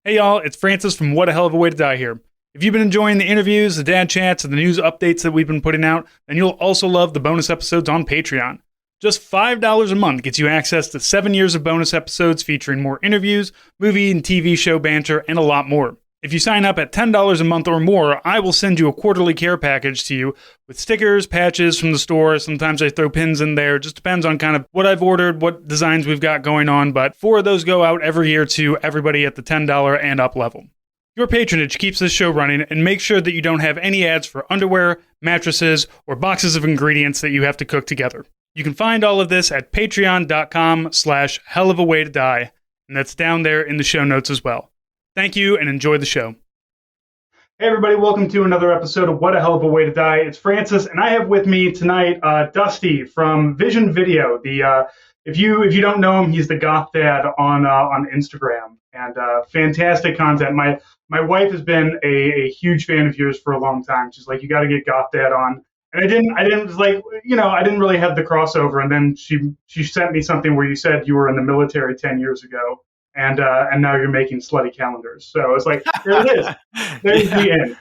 Hey y'all, it's Francis from What a Hell of a Way to Die here. If you've been enjoying the interviews, the dad chats, and the news updates that we've been putting out, then you'll also love the bonus episodes on Patreon. Just $5 a month gets you access to 7 years of bonus episodes featuring more interviews, movie and TV show banter, and a lot more. If you sign up at $10 a month or more, I will send you a quarterly care package to you with stickers, patches from the store. Sometimes I throw pins in there. Just depends on kind of what I've ordered, what designs we've got going on. But 4 of those go out every year to everybody at the $10 and up level. Your patronage keeps this show running and makes sure that you don't have any ads for underwear, mattresses, or boxes of ingredients that you have to cook together. You can find all of this at patreon.com/hellofawaytodie, and that's down there in the show notes as well. Thank you and enjoy the show. Hey everybody, welcome to another episode of What a Hell of a Way to Die. It's Francis, and I have with me tonight Dusty from Vision Video. If you don't know him, he's the goth dad on Instagram, and fantastic content. My wife has been a huge fan of yours for a long time. She's like, you got to get goth dad on, and I didn't I didn't really have the crossover, and then she sent me something where you said you were in the military 10 years ago. And now you're making slutty calendars. So it's like, there it is. There's the end.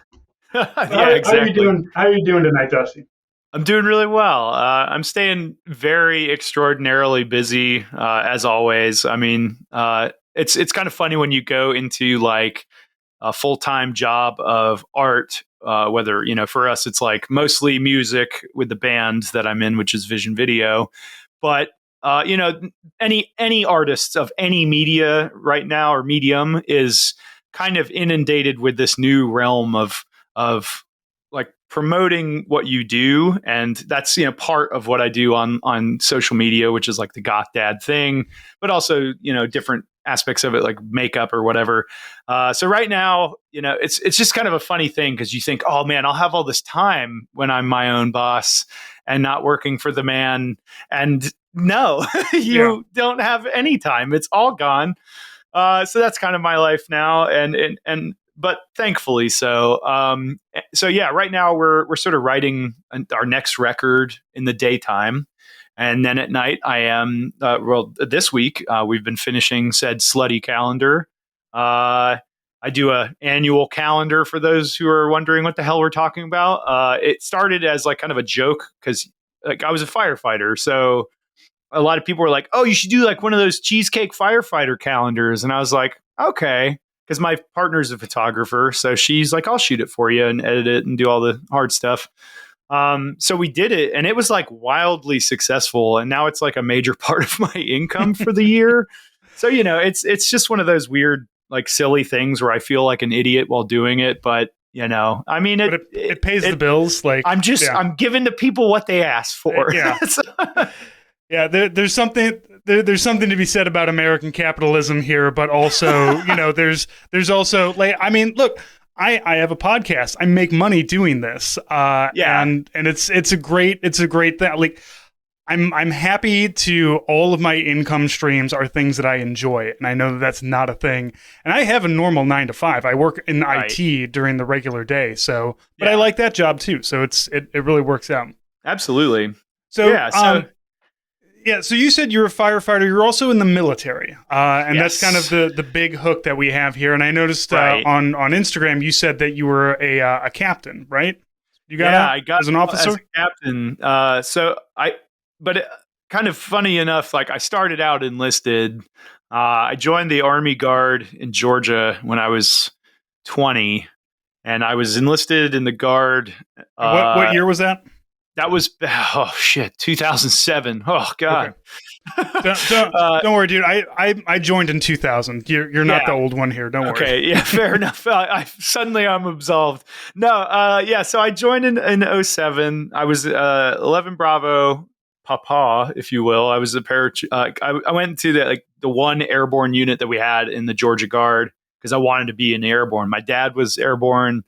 Exactly. How are you doing tonight, Dusty? I'm doing really well. I'm staying very extraordinarily busy, as always. I mean, it's kind of funny when you go into like a full-time job of art, whether, for us, it's like mostly music with the band that I'm in, which is Vision Video. But any artist of any media right now or medium is kind of inundated with this new realm of like promoting what you do. And that's, part of what I do on social media, which is like the goth dad thing, but also, different aspects of it, like makeup or whatever. So right now, it's just kind of a funny thing because you think, oh man, I'll have all this time when I'm my own boss and not working for the man. And no, you don't have any time. It's all gone. So that's kind of my life now. But thankfully so. So yeah, right now we're sort of writing our next record in the daytime. And then at night I am, this week we've been finishing said slutty calendar. I do a annual calendar for those who are wondering what the hell we're talking about. It started as like kind of a joke because like I was a firefighter. So a lot of people were like, oh, you should do like one of those cheesecake firefighter calendars. And I was like, okay. Because my partner's a photographer. So she's like, I'll shoot it for you and edit it and do all the hard stuff. So we did it and it was like wildly successful. And now it's like a major part of my income for the year. So, it's just one of those weird, like silly things where I feel like an idiot while doing it. But, I mean, it pays the bills. Like I'm giving to people what they ask for. Yeah. Yeah, there's something to be said about American capitalism here, but also, there's also like, I mean, look, I have a podcast. I make money doing this. And it's a great thing. Like I'm happy to all of my income streams are things that I enjoy. And I know that that's not a thing. And I have a normal 9 to 5. I work in IT during the regular day. So, but I like that job too. So it really works out. Absolutely. So, so you said you're a firefighter. You're also in the military, and that's kind of the big hook that we have here. And I noticed on Instagram you said that you were a captain, right? You got I got as an officer, as a captain. But kind of funny enough, like I started out enlisted. I joined the Army Guard in Georgia when I was 20, and I was enlisted in the Guard. What year was that? That was 2007. Oh God! Okay. Don't worry, dude. I joined in 2000. You're not the old one here. Don't worry. Okay, yeah, fair enough. Suddenly I'm absolved. No, So I joined in 07. I was 11 Bravo Papa, if you will. I was a I went to the one airborne unit that we had in the Georgia Guard because I wanted to be an airborne. My dad was airborne.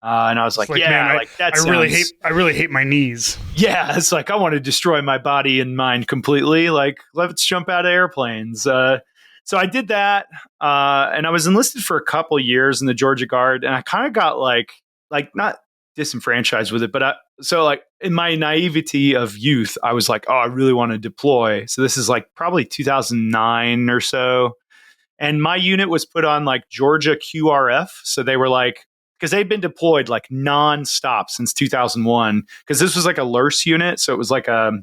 And I was like, man, I really hate my knees. Yeah, it's like I want to destroy my body and mind completely. Like, let's jump out of airplanes. So I did that, and I was enlisted for a couple years in the Georgia Guard, and I kind of got like not disenfranchised with it, but so like in my naivety of youth, I was like, oh, I really want to deploy. So this is like probably 2009 or so. And my unit was put on like Georgia QRF. So they were like, because they'd been deployed like nonstop since 2001. Because this was like a LURS unit. So it was like a,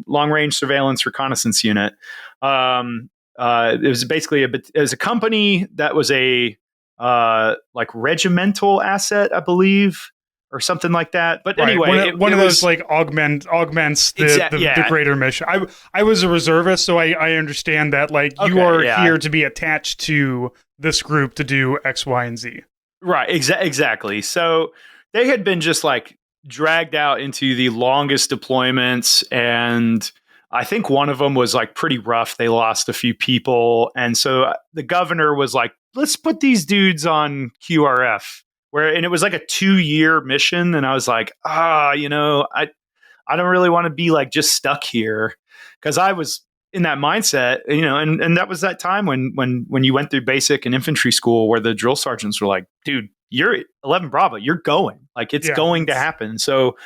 long range surveillance reconnaissance unit. It was basically it was a company that was a like regimental asset, I believe, or something like that. But Right. anyway, One of those like augments the greater mission. I was a reservist, so I understand that like you are here to be attached to this group to do X, Y, and Z. Right. Exactly. So they had been just like dragged out into the longest deployments, and I think one of them was like pretty rough. They lost a few people, and so the governor was like, "Let's put these dudes on QRF." And it was like a 2-year mission, and I was like, I don't really want to be like just stuck here, because I was in that mindset, and that was that time when you went through basic and infantry school where the drill sergeants were like, dude, you're 11 Bravo, you're going, like it's going to happen. So,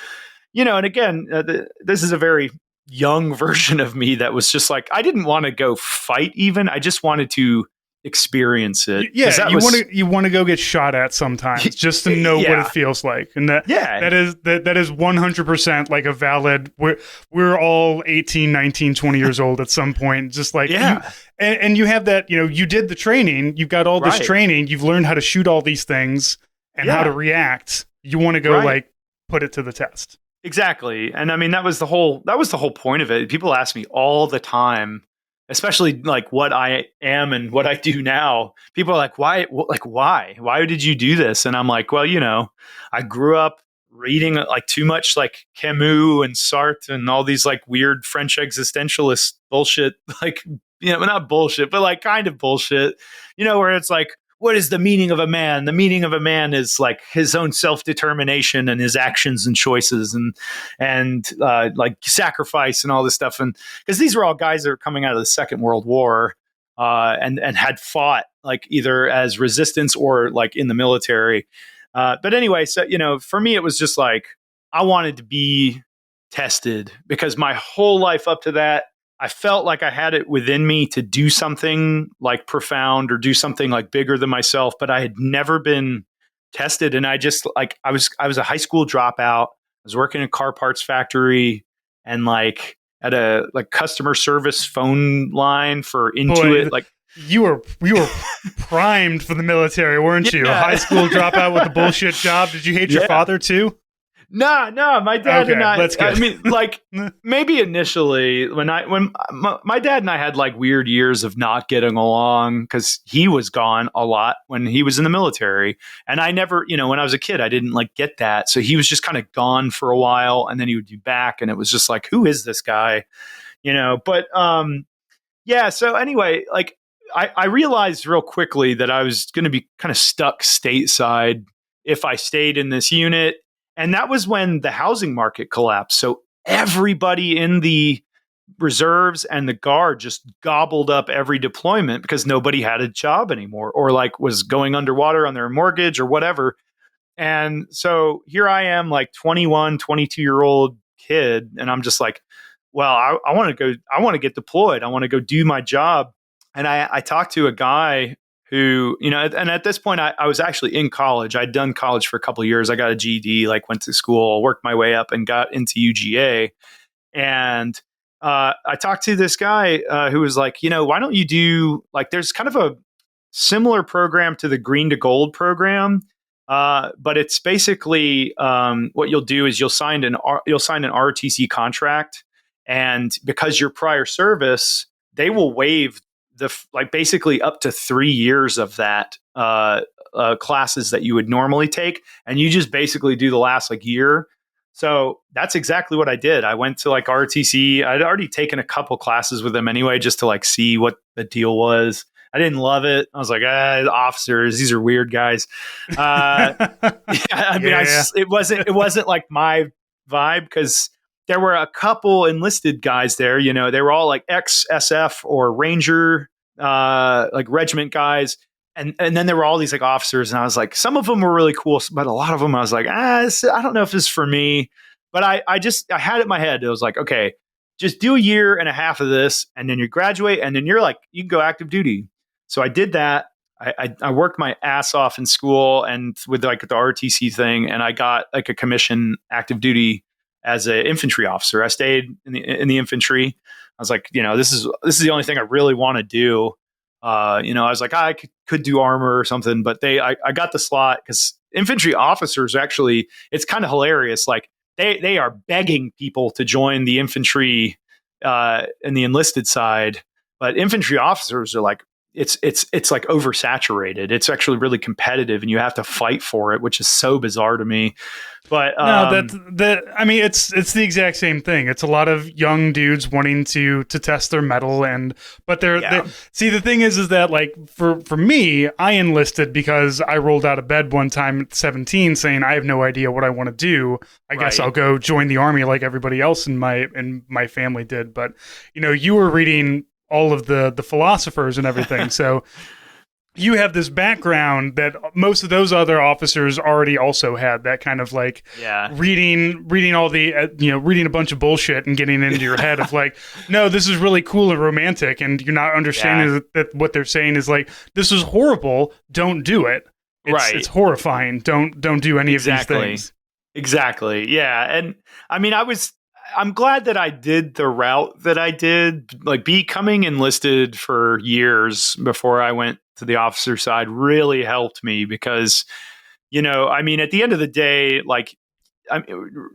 and again, this is a very young version of me that was just like, I didn't want to go fight even. I just wanted to experience it. Yeah, you want to go get shot at sometimes just to know what it feels like, and that is 100% like a valid. We're all 18, 19, 20 years old at some point, just like and you have that. You did the training. You've got all this training. You've learned how to shoot all these things and how to react. You want to go like put it to the test. Exactly, and I mean that was the whole point of it. People ask me all the time, especially like what I am and what I do now. People are like, why did you do this? And I'm like, well, I grew up reading like too much like Camus and Sartre and all these like weird French existentialist bullshit, like, not bullshit, but like kind of bullshit, where it's like, what is the meaning of a man? The meaning of a man is like his own self-determination and his actions and choices and like sacrifice and all this stuff. And because these were all guys that were coming out of the Second World War and had fought like either as resistance or like in the military. But anyway, so, for me, it was just like, I wanted to be tested, because my whole life up to that, I felt like I had it within me to do something like profound or do something like bigger than myself, but I had never been tested. And I just like, I was a high school dropout. I was working in a car parts factory and like at a like customer service phone line for Intuit. Like you were primed for the military, weren't you? A high school dropout with a bullshit job. Did you hate your father too? No, my dad and I mean, like maybe initially when my dad and I had like weird years of not getting along because he was gone a lot when he was in the military. And I never, when I was a kid, I didn't like get that. So he was just kind of gone for a while and then he would be back. And it was just like, who is this guy? But so anyway, like I realized real quickly that I was going to be kind of stuck stateside if I stayed in this unit. And that was when the housing market collapsed. So everybody in the reserves and the Guard just gobbled up every deployment because nobody had a job anymore or like was going underwater on their mortgage or whatever. And so here I am, like 21, 22-year-old kid. And I'm just like, well, I want to get deployed. I want to go do my job. And I talked to a guy who, and at this point I was actually in college. I'd done college for a couple of years. I got a GED, like went to school, worked my way up and got into UGA. And I talked to this guy who was like, why don't you do like, there's kind of a similar program to the Green to Gold program. But it's basically what you'll do is you'll sign an ROTC contract. And because your prior service, they will waive basically up to 3 years of that classes that you would normally take, and you just basically do the last like year. So that's exactly what I did. I went to like RTC. I'd already taken a couple classes with them anyway, just to like see what the deal was. I didn't love it. I was like, officers, these are weird guys. It wasn't like my vibe because there were a couple enlisted guys there. They were all like ex-SF or Ranger, like regiment guys. And then there were all these like officers. And I was like, some of them were really cool, but a lot of them I was like, I don't know if this is for me. But I had it in my head. It was like, okay, just do a year and a half of this and then you graduate and then you're like, you can go active duty. So I did that. I worked my ass off in school and with like the RTC thing, and I got like a commission active duty as an infantry officer. I stayed in the infantry. I was like, this is the only thing I really want to do. I was like, I could do armor or something, but I got the slot because infantry officers actually, it's kind of hilarious. Like they are begging people to join the infantry in the enlisted side, but infantry officers are like, it's like oversaturated. It's actually really competitive, and you have to fight for it, which is so bizarre to me. But No, that I mean, it's the exact same thing. It's a lot of young dudes wanting to test their mettle, but they see, the thing is that like for me, I enlisted because I rolled out of bed one time at 17, saying I have no idea what I want to do. I guess I'll go join the army like everybody else in my family did. But you were reading all of the philosophers and everything, so you have this background that most of those other officers already also had, that kind of like reading all the reading a bunch of bullshit and getting into your head of like, no, this is really cool and romantic, and you're not understanding that what they're saying is like, this is horrible, don't do it. It's horrifying, don't do any of these things. Exactly. Yeah. And I mean, I'm glad that I did the route that I did. Like, becoming enlisted for years before I went to the officer side really helped me because, I mean, at the end of the day, like,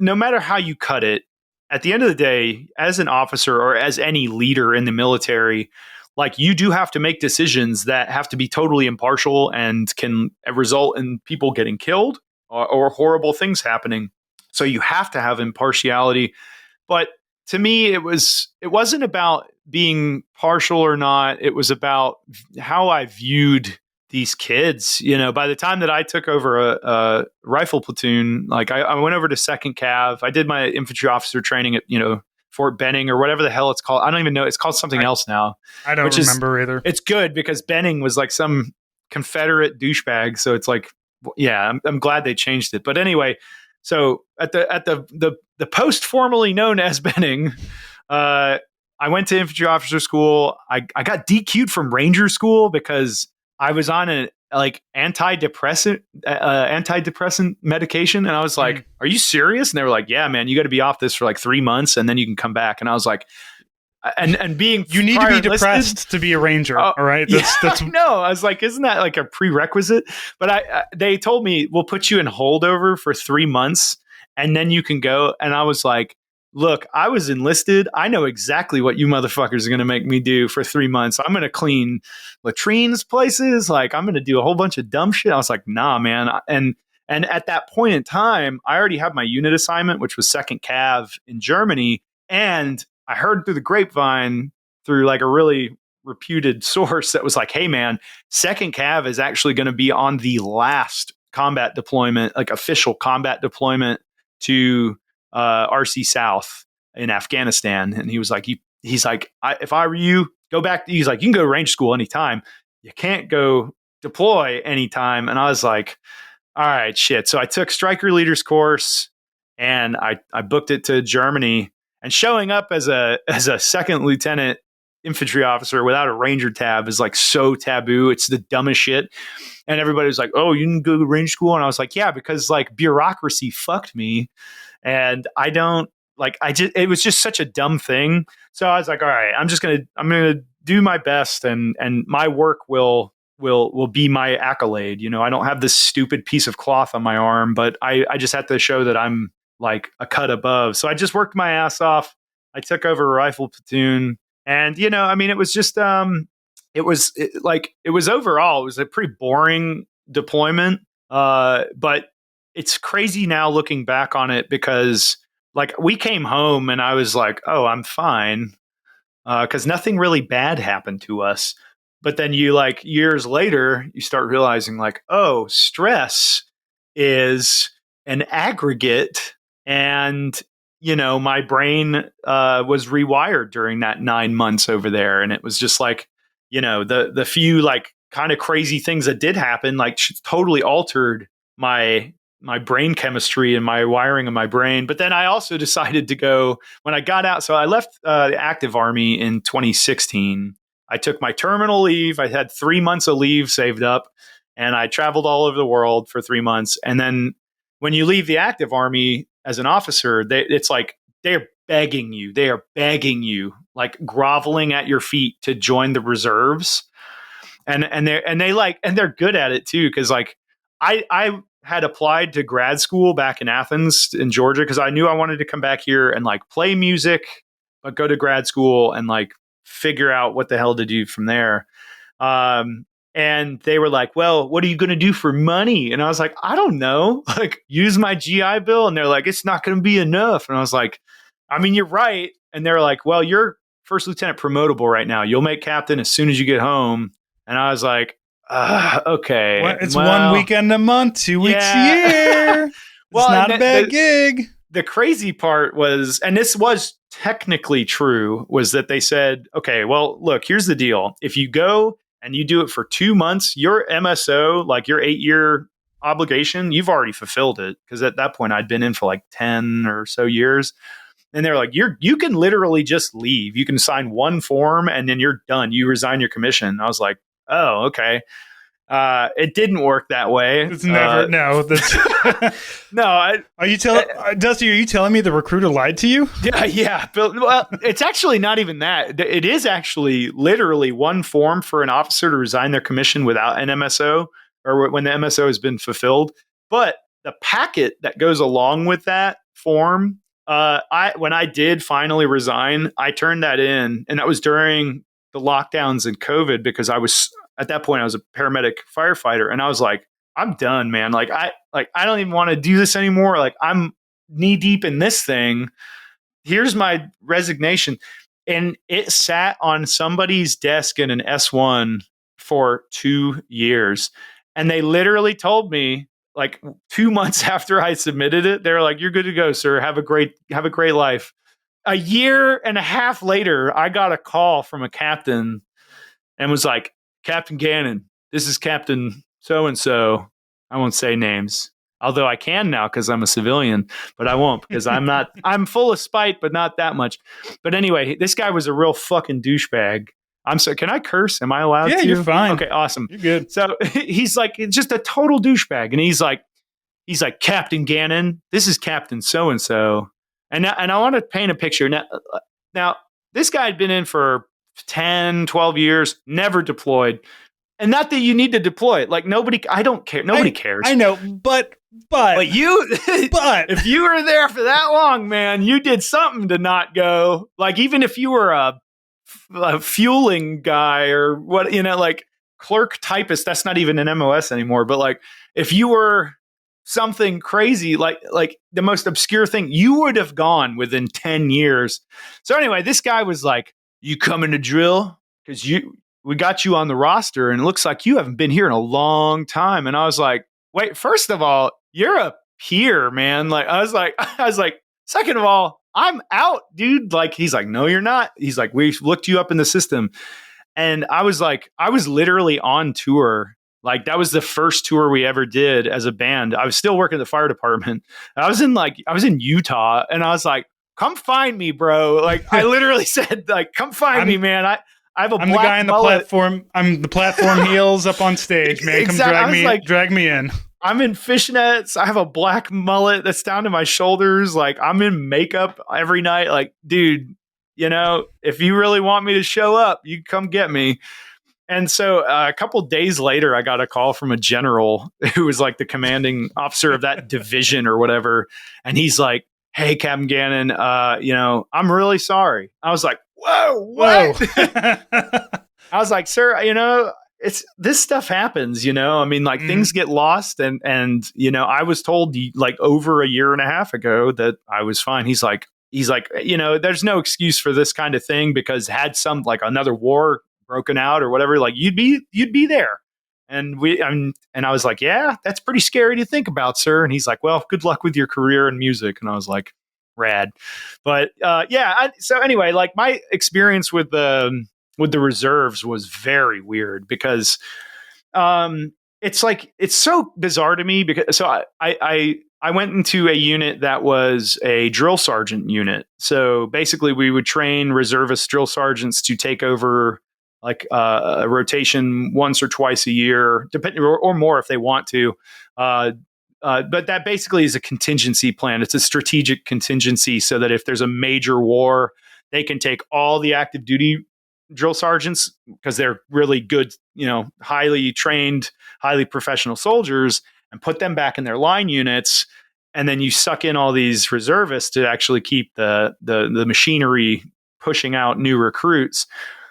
no matter how you cut it, at the end of the day, as an officer or as any leader in the military, like, you do have to make decisions that have to be totally impartial and can result in people getting killed or horrible things happening. So you have to have impartiality. But to me, it wasn't about being partial or not. It was about how I viewed these kids. By the time that I took over a rifle platoon, like I went over to 2nd Cav. I did my infantry officer training at Fort Benning or whatever the hell it's called. I don't even know. It's called something else now. I don't remember either. It's good because Benning was like some Confederate douchebag. So it's like, yeah, I'm glad they changed it. But anyway. So at the post formerly known as Benning, I went to infantry officer school. I got DQ'd from Ranger school because I was on an like antidepressant medication, and I was like, "Are you serious?" And they were like, "Yeah, man, you got to be off this for like 3 months, and then you can come back." And I was like, and being you need to be depressed to be a ranger, all right? That's no. I was like, isn't that like a prerequisite? But they told me we'll put you in holdover for 3 months, and then you can go. And I was like, look, I was enlisted. I know exactly what you motherfuckers are going to make me do for 3 months. I'm going to clean latrines places. Like, I'm going to do a whole bunch of dumb shit. I was like, nah, man. And at that point in time, I already had my unit assignment, which was 2nd Cav in Germany, and I heard through the grapevine, through like a really reputed source, that was like, hey man, 2nd Cav is actually going to be on the last combat deployment, like official combat deployment to RC South in Afghanistan. And he was like, he's like, if I were you, go back. He's like, you can go to range school anytime. You can't go deploy anytime. And I was like, all right, shit. So I took Striker Leaders course and I booked it to Germany. And showing up as a 2nd lieutenant infantry officer without a ranger tab is like so taboo. It's the dumbest shit. And everybody was like, "Oh, you didn't go to range school?" And I was like, "Yeah, because like bureaucracy fucked me, and I don't like. It was just such a dumb thing." So I was like, "All right, I'm gonna do my best, and my work will be my accolade. I don't have this stupid piece of cloth on my arm, but I just have to show that I'm like a cut above." So I just worked my ass off. I took over a rifle platoon, and I mean, it was just it was overall, it was a pretty boring deployment. But it's crazy now looking back on it because like we came home and I was like, oh, I'm fine. Cause nothing really bad happened to us. But then you like years later, you start realizing like, oh, stress is an aggregate. And, my brain was rewired during that 9 months over there. And it was just like, the few like kind of crazy things that did happen, like totally altered my brain chemistry and my wiring of my brain. But then I also decided to go when I got out. So I left the active army in 2016. I took my terminal leave. I had 3 months of leave saved up, and I traveled all over the world for 3 months. And then when you leave the active army as an officer, it's like they're begging you. They are begging you, like groveling at your feet to join the reserves. And they're good at it too, because like I had applied to grad school back in Athens in Georgia because I knew I wanted to come back here and like play music, but go to grad school and like figure out what the hell to do from there. And they were like, well, what are you going to do for money? And I was like, I don't know, like use my GI Bill. And they're like, it's not going to be enough. And I was like, I mean, you're right. And they're like, well, you're first lieutenant promotable right now. You'll make captain as soon as you get home. And I was like, okay. Well, it's 1 weekend a month, 2 weeks a year. Well, it's not a bad gig. The crazy part was, and this was technically true, was that they said, okay, well, look, here's the deal. If you go and you do it for 2 months, your MSO, like your 8-year obligation, you've already fulfilled it. Because at that point, I'd been in for like 10 or so years. And they're like, you can literally just leave. You can sign one form and then you're done. You resign your commission. I was like, oh, okay. It didn't work that way. It's never no. That's no. Are you telling Dusty? Are you telling me the recruiter lied to you? Yeah. Well, it's actually not even that. It is actually literally one form for an officer to resign their commission without an MSO or when the MSO has been fulfilled. But the packet that goes along with that form, when I did finally resign, I turned that in, and that was during the lockdowns and COVID because I was. At that point, I was a paramedic firefighter, and I was like, I'm done, man. Like, I don't even want to do this anymore. Like, I'm knee deep in this thing. Here's my resignation. And it sat on somebody's desk in an S1 for 2 years. And they literally told me, like 2 months after I submitted it, they're like, you're good to go, sir. Have a great life. A year and a half later, I got a call from a captain and was like, Captain Gannon, this is Captain so-and-so. I won't say names, although I can now because I'm a civilian, but I won't because I'm full of spite, but not that much. But anyway, this guy was a real fucking douchebag. I'm sorry, can I curse? Am I allowed to? Yeah, you're fine. Okay, awesome. You're good. So he's like just a total douchebag. And he's like, Captain Gannon, this is Captain so-and-so. And I want to paint a picture. Now, this guy had been in for 10, 12 years, never deployed. And not that you need to deploy it. Like I don't care. Nobody cares. I know, but if you were there for that long, man, you did something to not go. Like, even if you were a fueling guy or what, like clerk typist, that's not even an MOS anymore. But like, if you were something crazy, like the most obscure thing, you would have gone within 10 years. So anyway, this guy was like, you coming to drill? Because we got you on the roster and it looks like you haven't been here in a long time. And I was like, wait, first of all, you're a peer, man. Like, I was like, second of all, I'm out, dude. Like, he's like, no, you're not. He's like, we looked you up in the system. And I was like, I was literally on tour. Like, that was the first tour we ever did as a band. I was still working at the fire department. I was in Utah, and I was like, come find me, bro. Like, I literally said, like, come find me, man. I have a I'm black the guy in the mullet. platform. I'm the platform heels up on stage, man. Come Exactly. drag me in. I'm in fishnets. I have a black mullet that's down to my shoulders. Like, I'm in makeup every night. Like, dude, if you really want me to show up, you come get me. And so a couple of days later, I got a call from a general who was like the commanding officer of that division or whatever. And he's like, hey, Captain Gannon, I'm really sorry. I was like, whoa, what? I was like, sir, this stuff happens, I mean, like things get lost. And I was told like over a year and a half ago that I was fine. He's like, there's no excuse for this kind of thing because had some like another war broken out or whatever, like you'd be there. And I was like, yeah, that's pretty scary to think about, sir. And he's like, well, good luck with your career in music. And I was like, rad. But so anyway, like my experience with the reserves was very weird because it's like, it's so bizarre to me because so I went into a unit that was a drill sergeant unit. So basically we would train reservist drill sergeants to take over a rotation once or twice a year, depending or more if they want to. But that basically is a contingency plan. It's a strategic contingency so that if there's a major war, they can take all the active duty drill sergeants because they're really good, highly trained, highly professional soldiers, and put them back in their line units. And then you suck in all these reservists to actually keep the machinery pushing out new recruits.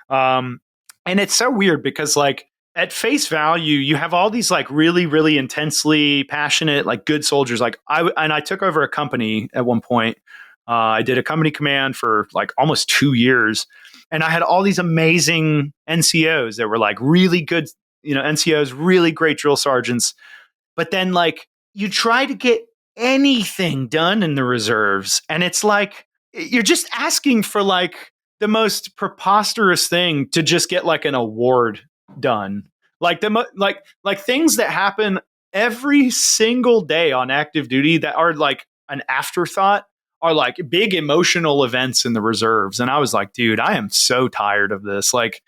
And it's so weird because like at face value, you have all these like really, really intensely passionate, like good soldiers. Like I took over a company at one point. I did a company command for like almost 2 years, and I had all these amazing NCOs that were like really good, NCOs, really great drill sergeants. But then like you try to get anything done in the reserves, and it's like you're just asking for like the most preposterous thing to just get like an award done. Like like things that happen every single day on active duty that are like an afterthought are like big emotional events in the reserves. And I was like, dude, I am so tired of this. Like,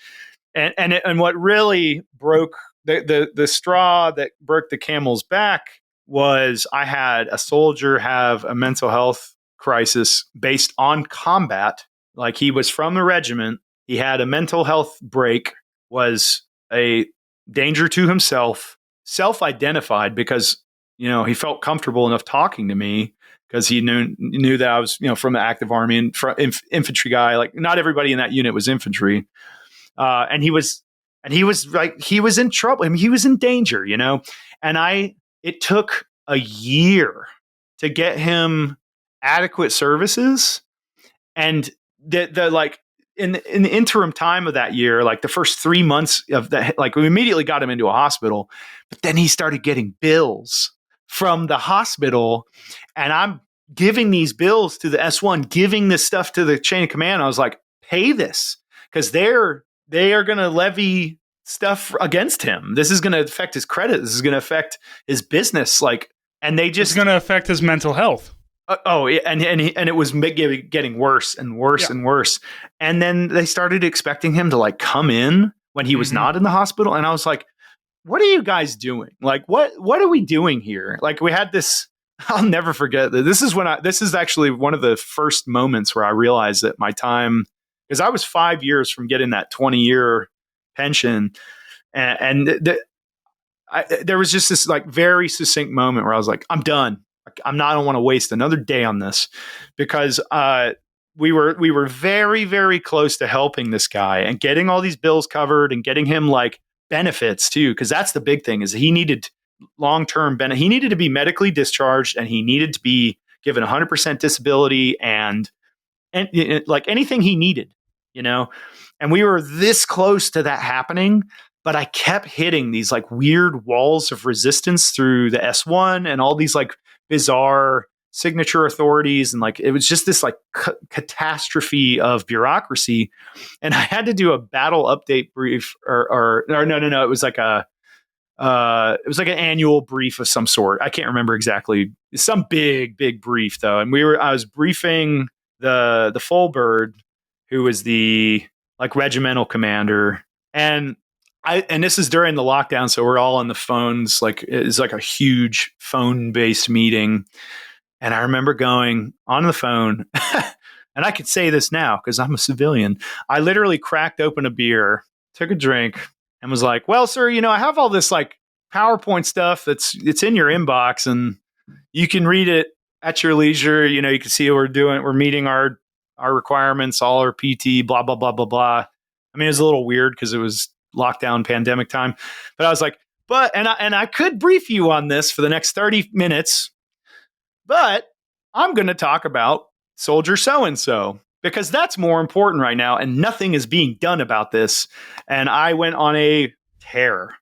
and what really broke the straw that broke the camel's back was I had a soldier have a mental health crisis based on combat. Like he was from the regiment. He had a mental health break, was a danger to himself, self-identified because, he felt comfortable enough talking to me because he knew that I was, from the active army and infantry guy. Like not everybody in that unit was infantry. And he was like, he was in trouble. I mean, he was in danger, and it took a year to get him adequate services. And the like in the interim time of that year, like the first 3 months of that, like we immediately got him into a hospital, but then he started getting bills from the hospital, and I'm giving these bills to the S1, giving this stuff to the chain of command. I was like, pay this because they are going to levy stuff against him. This is going to affect his credit. This is going to affect his business. Like, and they just it's going to affect his mental health. And it was getting worse and worse and worse. And then they started expecting him to like come in when he was not in the hospital. And I was like, what are you guys doing? Like, what are we doing here? Like we had this, I'll never forget that. This is actually one of the first moments where I realized that my time, because I was 5 years from getting that 20-year pension. And there was just this like very succinct moment where I was like, I'm done. I don't want to waste another day on this, because we were very, very close to helping this guy and getting all these bills covered and getting him like benefits too. Cause that's the big thing, is he needed long-term benefit. He needed to be medically discharged, and he needed to be given 100% disability and like anything he needed, and we were this close to that happening. But I kept hitting these like weird walls of resistance through the S1 and all these like bizarre signature authorities. And like, it was just this like catastrophe of bureaucracy. And I had to do a battle update brief or no. It was like an annual brief of some sort. I can't remember exactly. Some big brief though. And I was briefing the full bird, who was the like regimental commander. And this is during the lockdown, so we're all on the phones. Like it's like a huge phone-based meeting, and I remember going on the phone, and I could say this now because I'm a civilian. I literally cracked open a beer, took a drink, and was like, "Well, sir, I have all this like PowerPoint stuff it's in your inbox, and you can read it at your leisure. You can see what we're doing. We're meeting our requirements, all our PT, blah blah blah blah blah." I mean, it was a little weird because it was lockdown pandemic time, but I was like, and I could brief you on this for the next 30 minutes, but I'm going to talk about soldier so-and-so because that's more important right now. And nothing is being done about this. And I went on a tear,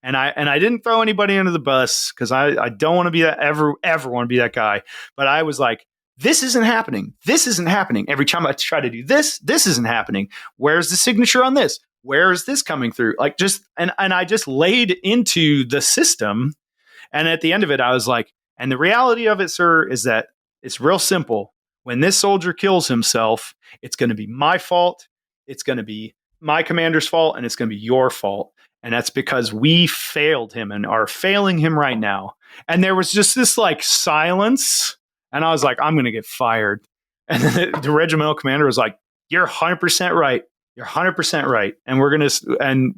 and I didn't throw anybody under the bus because I don't want to be that ever want to be that guy. But I was like, this isn't happening. This isn't happening. Every time I try to do this isn't happening. Where's the signature on this? Where is this coming through? Like and I just laid into the system. And at the end of it, I was like, and the reality of it, sir, is that it's real simple. When this soldier kills himself, it's going to be my fault. It's going to be my commander's fault and it's going to be your fault. And that's because we failed him and are failing him right now. And there was just this like silence. And I was like, I'm going to get fired. And then the regimental commander was like, you're 100% right. You're 100% right. And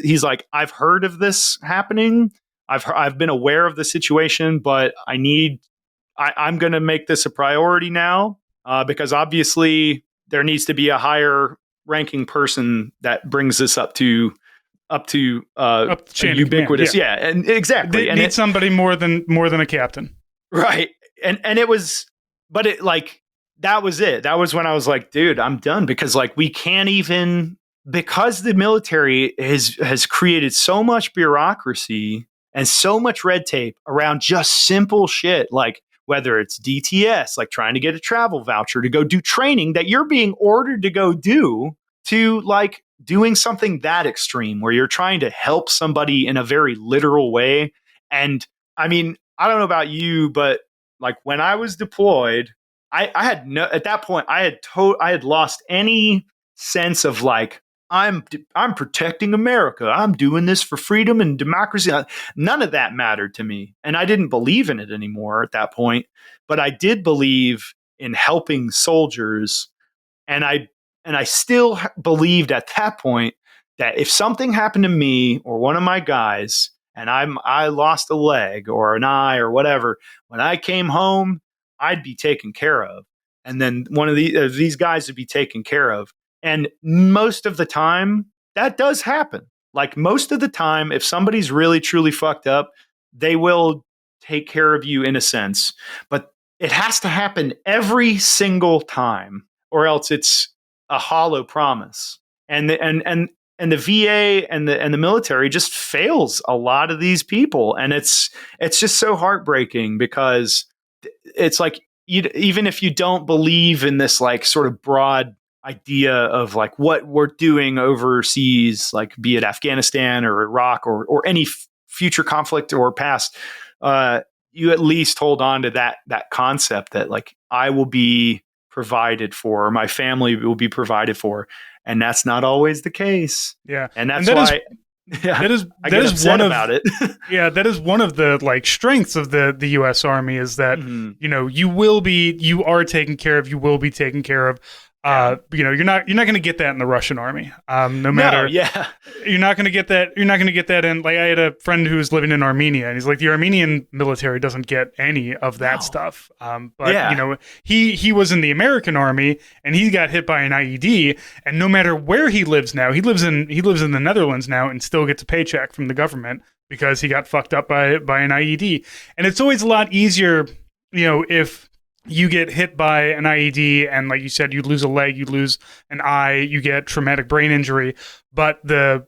he's like, I've heard of this happening. I've been aware of the situation, but I'm going to make this a priority now because obviously there needs to be a higher ranking person that brings this up to ubiquitous. Yeah. And exactly. They need somebody more than a captain. Right. And it was, but it like, that was it. That was when I was like, dude, I'm done because like we can't even, because the military has created so much bureaucracy and so much red tape around just simple shit, like whether it's DTS, like trying to get a travel voucher to go do training that you're being ordered to go do, to like doing something that extreme where you're trying to help somebody in a very literal way. And I mean, I don't know about you, but like when I was deployed, I had no, at that point, I had lost any sense of like, I'm protecting America. I'm doing this for freedom and democracy. None of that mattered to me. And I didn't believe in it anymore at that point, but I did believe in helping soldiers. And I still believed at that point that if something happened to me or one of my guys and I lost a leg or an eye or whatever, when I came home, I'd be taken care of. And then one of these guys would be taken care of. And most of the time, that does happen. Like most of the time, if somebody's really, truly fucked up, they will take care of you in a sense. But it has to happen every single time, or else it's a hollow promise. And the VA and the military just fails a lot of these people. And it's just so heartbreaking because it's like, even if you don't believe in this like sort of broad idea of like what we're doing overseas, like be it Afghanistan or Iraq or any future conflict or past, you at least hold on to that concept that like I will be provided for, or my family will be provided for, and that's not always the case. Yeah, and that's why. That is one of about it. Yeah, that is one of the like strengths of the U.S. Army is that you are taken care of, you will be taken care of. You're not going to get that in the Russian army. You're not going to get that. You're not going to get that in. Like I had a friend who was living in Armenia, and he's like, the Armenian military doesn't get any of that stuff. He was in the American army, and he got hit by an IED, and no matter where he lives now, he lives in the Netherlands now, and still gets a paycheck from the government because he got fucked up by an IED. And it's always a lot easier, if you get hit by an IED and like you said, you lose a leg, you lose an eye, you get traumatic brain injury. But the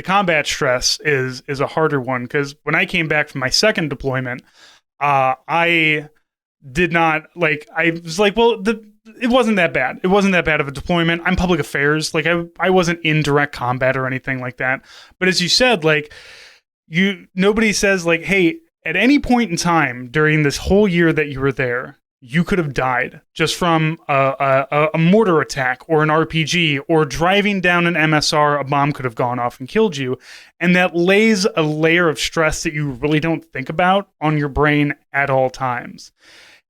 combat stress is a harder one because when I came back from my second deployment, I did not like, I was like, well, it wasn't that bad. It wasn't that bad of a deployment. I'm public affairs. Like I wasn't in direct combat or anything like that. But as you said, like nobody says like, hey, at any point in time during this whole year that you were there, you could have died just from a mortar attack or an RPG or driving down an MSR. A bomb could have gone off and killed you. And that lays a layer of stress that you really don't think about on your brain at all times.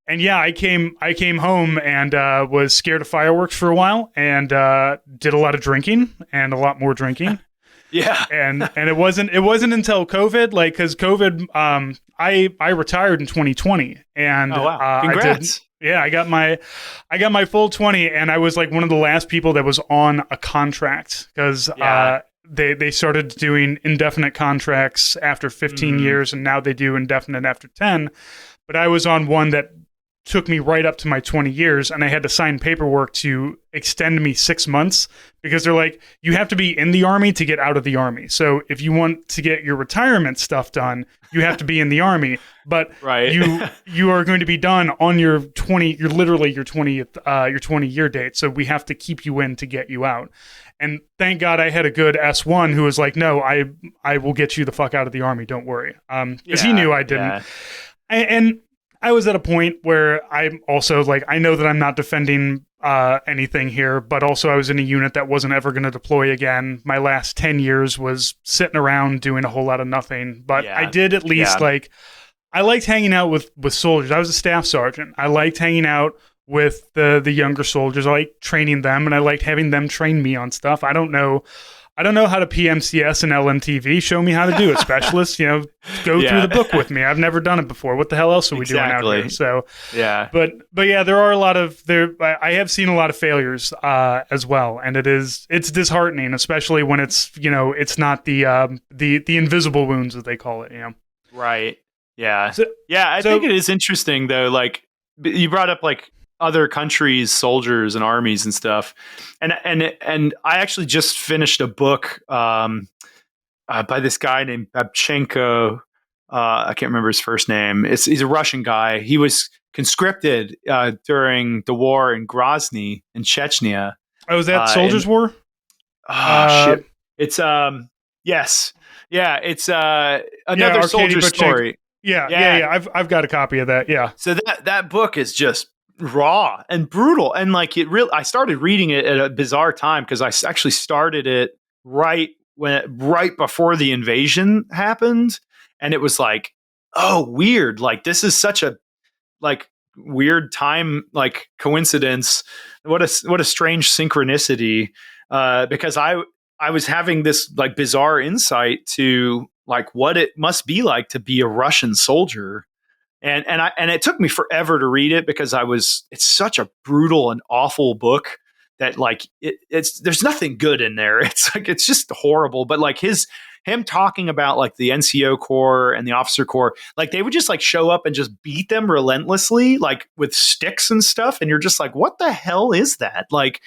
And yeah, I came home and was scared of fireworks for a while and did a lot of drinking and a lot more drinking. Yeah. and it wasn't until COVID, like, cause COVID, I retired in 2020 and, oh, wow. Congrats. I got my full 20 and I was like one of the last people that was on a contract cause, they started doing indefinite contracts after 15 years and now they do indefinite after 10. But I was on one that took me right up to my 20 years and I had to sign paperwork to extend me 6 months because they're like, you have to be in the army to get out of the army. So if you want to get your retirement stuff done, you have to be in the army, but right. you are going to be done on your 20 year date. So we have to keep you in to get you out. And thank God I had a good S1 who was like, no, I will get you the fuck out of the army. Don't worry. Cause he knew I didn't. And I was at a point where I'm also like, I know that I'm not defending anything here, but also I was in a unit that wasn't ever going to deploy again. My last 10 years was sitting around doing a whole lot of nothing, but I did at least like, I liked hanging out with soldiers. I was a staff sergeant. I liked hanging out with the younger soldiers. I liked training them, and I liked having them train me on stuff. I don't know how to PMCS and LMTV. Show me how to do it, specialists. Go through the book with me. I've never done it before. What the hell else are we doing out here? So but yeah, there are a lot of I have seen a lot of failures as well, and it's disheartening, especially when it's it's not the invisible wounds as they call it. Right. Yeah. I think it is interesting though. Like you brought up like other countries, soldiers and armies and stuff. And I actually just finished a book by this guy named Babchenko. I can't remember his first name. He's a Russian guy. He was conscripted during the war in Grozny in Chechnya. Oh, was that Soldiers' War? Shit. It's yes. Yeah, it's another soldier story. Yeah. I've got a copy of that. Yeah. So that book is just raw and brutal, and like I started reading it at a bizarre time because I actually started it right before the invasion happened, and it was like, oh, weird. Like this is such a like weird time, like coincidence. What a strange synchronicity. Because I was having this like bizarre insight to like what it must be like to be a Russian soldier. And it took me forever to read it because it's such a brutal and awful book that like there's nothing good in there. It's like, it's just horrible. But like him talking about like the NCO Corps and the officer corps, like they would just like show up and just beat them relentlessly, like with sticks and stuff. And you're just like, what the hell is that? Like,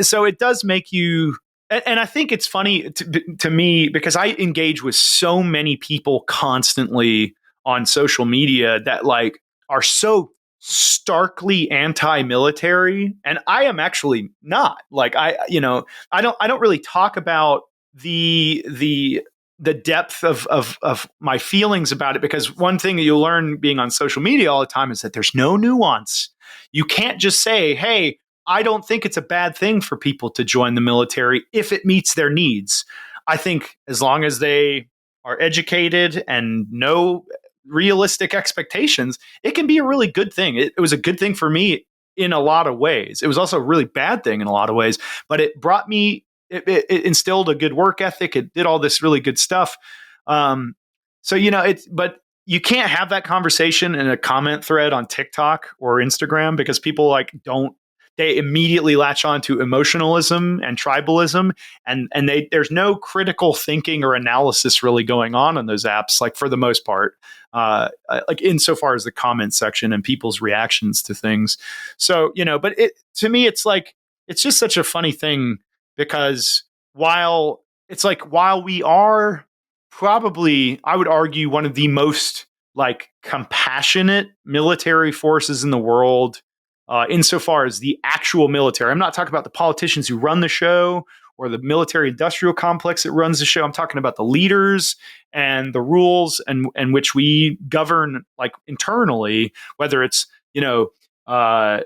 so it does make you, and I think it's funny to me because I engage with so many people constantly on social media that like are so starkly anti-military, and I am actually not. Like I don't really talk about the depth of my feelings about it, because one thing that you'll learn being on social media all the time is that there's no nuance. You can't just say, hey, I don't think it's a bad thing for people to join the military if it meets their needs. I think as long as they are educated and know realistic expectations, it can be a really good thing. It was a good thing for me in a lot of ways. It was also a really bad thing in a lot of ways, but it brought me, it instilled a good work ethic. It did all this really good stuff. But you can't have that conversation in a comment thread on TikTok or Instagram because people they immediately latch on to emotionalism and tribalism, and there's no critical thinking or analysis really going on those apps, like for the most part, like insofar as the comment section and people's reactions to things. So, but to me, it's like, it's just such a funny thing because while we are probably, I would argue, one of the most like compassionate military forces in the world, insofar as the actual military. I'm not talking about the politicians who run the show or the military industrial complex that runs the show. I'm talking about the leaders and the rules and which we govern like internally, whether it's, like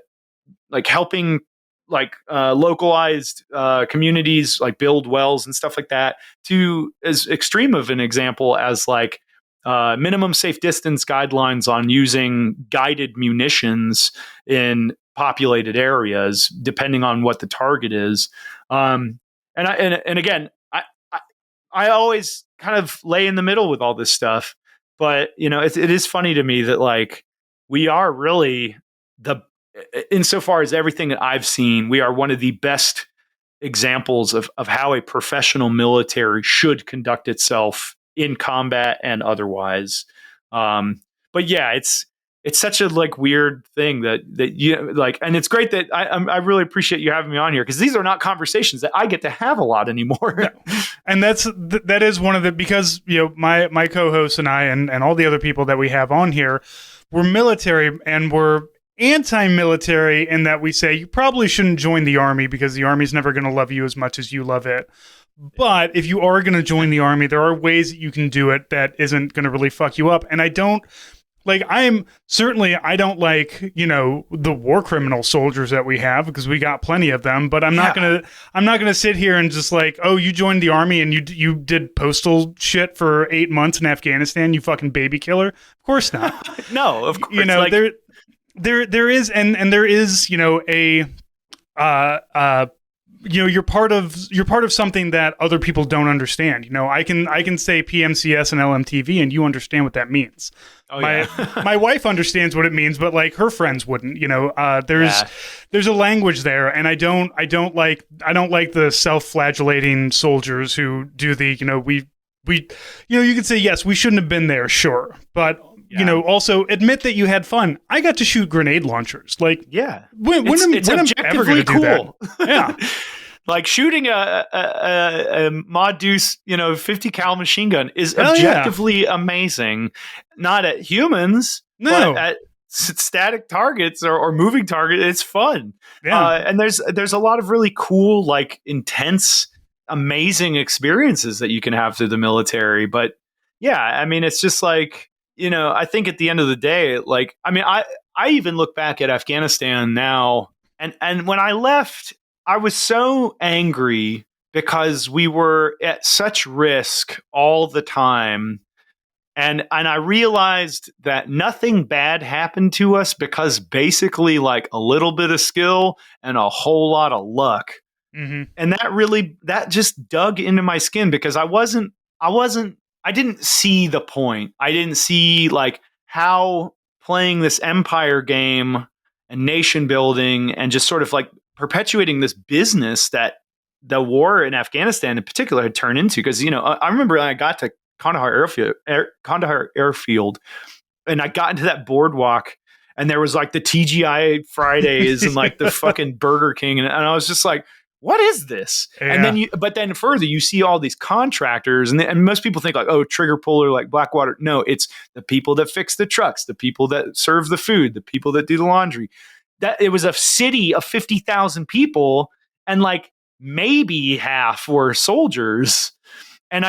helping like localized communities like build wells and stuff like that, to as extreme of an example as like minimum safe distance guidelines on using guided munitions in populated areas, depending on what the target is. And again, I always kind of lay in the middle with all this stuff, but it is funny to me that like we are really insofar as everything that I've seen, we are one of the best examples of how a professional military should conduct itself in combat and otherwise. But yeah, it's such a like weird thing that you like, and it's great that I really appreciate you having me on here, because these are not conversations that I get to have a lot anymore. No. And that is one of the, because my co-hosts and I and all the other people that we have on here, we're military, and we're anti-military in that we say you probably shouldn't join the army because the army's never going to love you as much as you love it. But if you are going to join the army, there are ways that you can do it that isn't going to really fuck you up. And I don't like I don't like, the war criminal soldiers that we have, because we got plenty of them, but I'm not gonna sit here and just like, oh, you joined the army and you did postal shit for 8 months in Afghanistan, you fucking baby killer. Of course not. No, of course. There is, and there is, a you're part of something that other people don't understand. I can say PMCS and LMTV and you understand what that means. Oh, yeah. My wife understands what it means, but like her friends wouldn't. There's a language there, and I don't like the self-flagellating soldiers who do the you could say, yes, we shouldn't have been there, sure, but also admit that you had fun. I got to shoot grenade launchers. Like, yeah, when am I ever going to do that? Yeah. Like shooting a Mod Deuce, 50 cal machine gun is objectively amazing. Not at humans, but at static targets or moving targets. It's fun. Yeah. And there's a lot of really cool, like intense, amazing experiences that you can have through the military. But yeah, I mean, it's just like, I think at the end of the day, like, I mean, I even look back at Afghanistan now, and when I left, I was so angry because we were at such risk all the time. And I realized that nothing bad happened to us because basically like a little bit of skill and a whole lot of luck. Mm-hmm. And that just dug into my skin because I didn't see the point. I didn't see like how playing this empire game and nation building and just sort of like perpetuating this business that the war in Afghanistan in particular had turned into. Because, I remember when I got to Kandahar Airfield and I got into that boardwalk and there was like the TGI Fridays and like the fucking Burger King. And I was just like, what is this? Yeah. And then further, you see all these contractors and most people think like, oh, trigger puller, like Blackwater. No, it's the people that fix the trucks, the people that serve the food, the people that do the laundry. That it was a city of 50,000 people and like maybe half were soldiers. And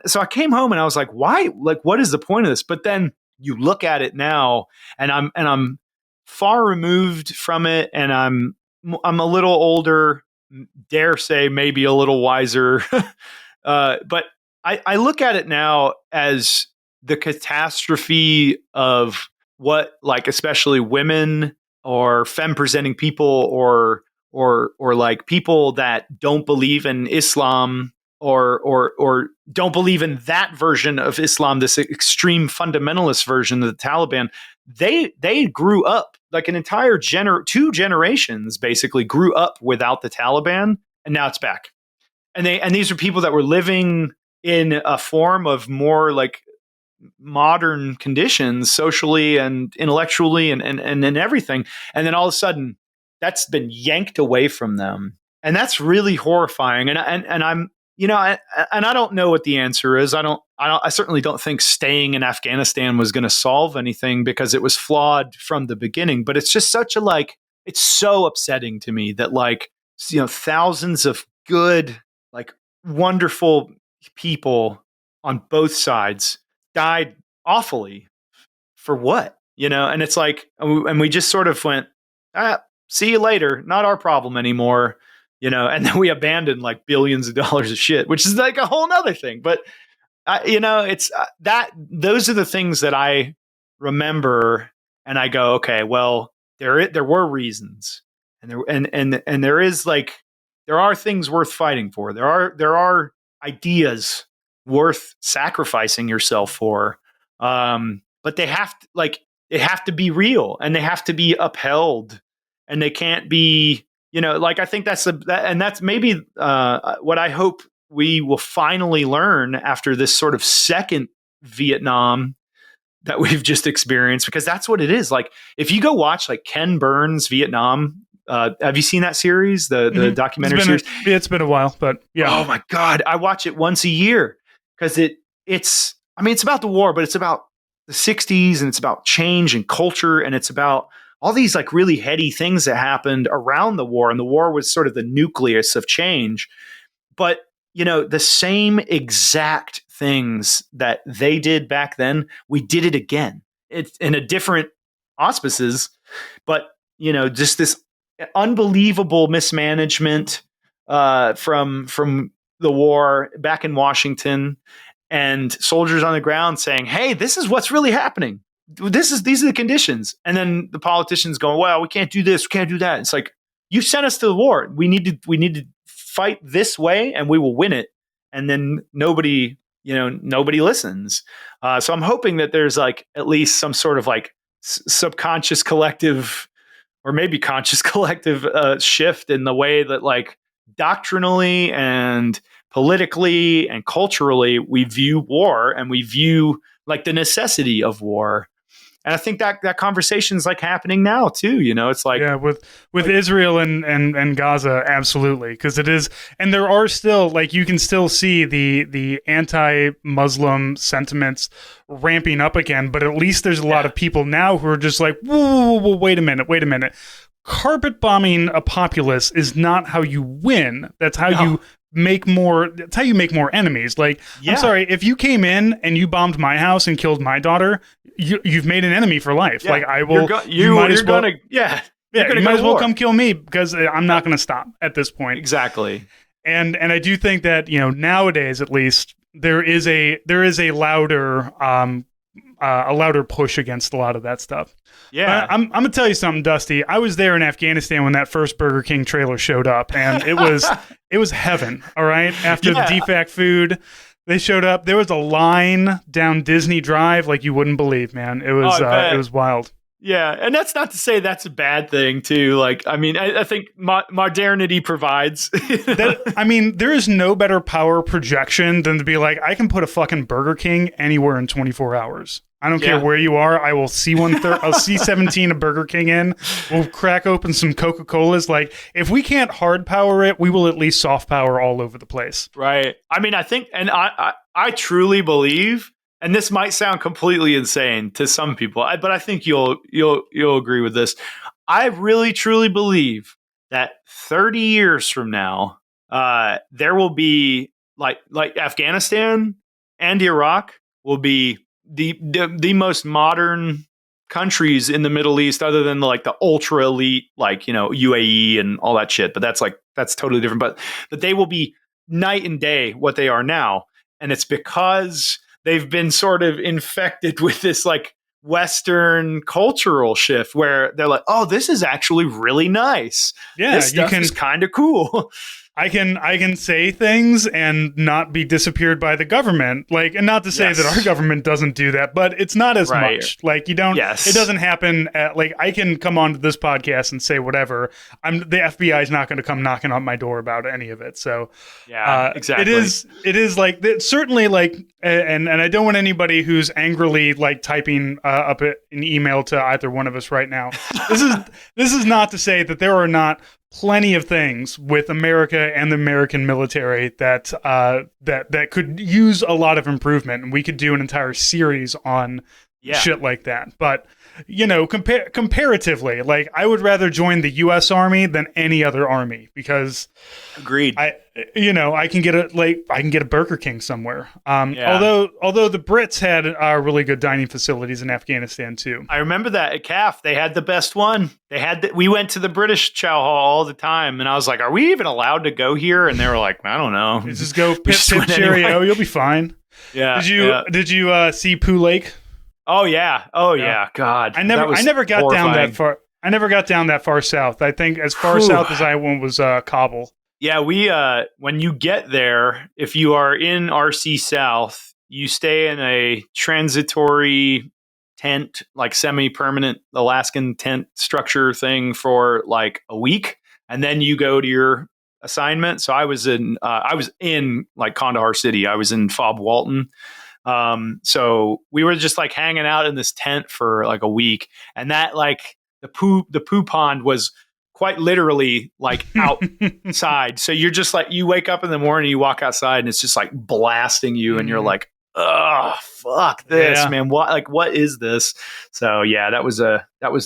so I came home and I was like, why? Like, what is the point of this? But then you look at it now and I'm far removed from it. And I'm a little older, dare say maybe a little wiser. But I look at it now as the catastrophe of what, like, especially women or femme presenting people or like people that don't believe in Islam or don't believe in that version of Islam, this extreme fundamentalist version of the Taliban. They grew up like an entire two generations basically grew up without the Taliban, and now it's back. And these are people that were living in a form of more like modern conditions socially and intellectually and everything. And then all of a sudden that's been yanked away from them. And that's really horrifying. And I'm, and I don't know what the answer is. I certainly don't think staying in Afghanistan was going to solve anything because it was flawed from the beginning, but it's just such a, it's so upsetting to me that thousands of good, like wonderful people on both sides died awfully for what, and it's like, and we just sort of went, see you later. Not our problem anymore. And then we abandoned like billions of dollars of shit, which is like a whole nother thing. But it's that those are the things that I remember and I go, okay, well, there were reasons and there is there are things worth fighting for. There are ideas worth sacrificing yourself for. But they have to be real and they have to be upheld and they can't be, I think that's maybe what I hope we will finally learn after this sort of second Vietnam that we've just experienced, because that's what it is. Like, if you go watch like Ken Burns' Vietnam, have you seen that series, the documentary series? It's been a while, but yeah. Oh my God. I watch it once a year because it's about the war, but it's about the 60s and it's about change and culture. And it's about all these like really heady things that happened around the war. And the war was sort of the nucleus of change. But, the same exact things that they did back then, we did it again. it's in a different auspices, but just this unbelievable mismanagement from the war back in Washington, and soldiers on the ground saying, "Hey, this is what's really happening. These are the conditions." And then the politicians going, "Well, we can't do this, we can't do that." It's like, you sent us to the war. We need to fight this way, and we will win it. And then nobody listens. So I'm hoping that there's like at least some sort of like subconscious collective, or maybe conscious collective shift in the way that, like, doctrinally and politically and culturally we view war, and we view like the necessity of war. And I think that conversation is like happening now too. It's like, yeah, with Israel and Gaza, absolutely, because it is, and there are still, like, you can still see the anti-Muslim sentiments ramping up again. But at least there's a lot of people now who are just like, whoa, wait a minute. Carpet bombing a populace is not how you win. That's how you make more. That's how you make more enemies. Like, I'm sorry, if you came in and you bombed my house and killed my daughter, you've made an enemy for life. Yeah. Like, I will. You might as well come kill me, because I'm not going to stop at this point. Exactly. And I do think that nowadays, at least, there is a louder push against a lot of that stuff. Yeah. But I'm gonna tell you something, Dusty. I was there in Afghanistan when that first Burger King trailer showed up, and it was heaven. All right, after the DFAC food, they showed up. There was a line down Disney Drive like you wouldn't believe, man. It was wild. Yeah, and that's not to say that's a bad thing too. Like, I mean, I think modernity provides. There is no better power projection than to be like, I can put a fucking Burger King anywhere in 24 hours. I don't care where you are. I will see I'll see 17 a Burger King in. We'll crack open some Coca-Colas. Like, if we can't hard power it, we will at least soft power all over the place. Right. I mean, I think, and I truly believe, and this might sound completely insane to some people, but I think you'll agree with this. I really truly believe that 30 years from now, there will be like Afghanistan and Iraq will be the most modern countries in the Middle East, other than like the ultra elite, like, UAE and all that shit. But that's totally different. But they will be night and day what they are now, and it's because they've been sort of infected with this like Western cultural shift where they're like, oh, this is actually really nice. Yeah, this stuff is kind of cool. I can say things and not be disappeared by the government. Like, and not to say that our government doesn't do that, but it's not as much. Like, you don't. Yes. It doesn't happen at, like, I can come onto this podcast and say whatever. The FBI is not going to come knocking on my door about any of it. So exactly. It is like, certainly, like, and I don't want anybody who's angrily like typing up an email to either one of us right now. This is not to say that there are not plenty of things with America and the American military that could use a lot of improvement, and we could do an entire series on shit like that. But comparatively, like, I would rather join the U.S. Army than any other army, because agreed. I can get a Burger King somewhere. Although the Brits had really good dining facilities in Afghanistan too. I remember that at CAF they had the best one. We went to the British chow hall all the time, and I was like, "Are we even allowed to go here?" And they were like, "I don't know. You just go pip cheerio. Anyway. You'll be fine." Yeah. Did you see Pooh Lake? Oh yeah. God, I never got horrifying. Down that far. I never got down that far south. I think as far south as I went was Kabul. Yeah, we when you get there, if you are in RC South, you stay in a transitory tent, like semi-permanent Alaskan tent structure thing for like a week, and then you go to your assignment. So I was in like Kandahar City. I was in Fob Walton. So we were just like hanging out in this tent for like a week, and that, like, the poo pond was quite literally like outside. So you're just like, you wake up in the morning, you walk outside, and it's just like blasting you, and you're like, oh, fuck this, man. What is this? So yeah, that was,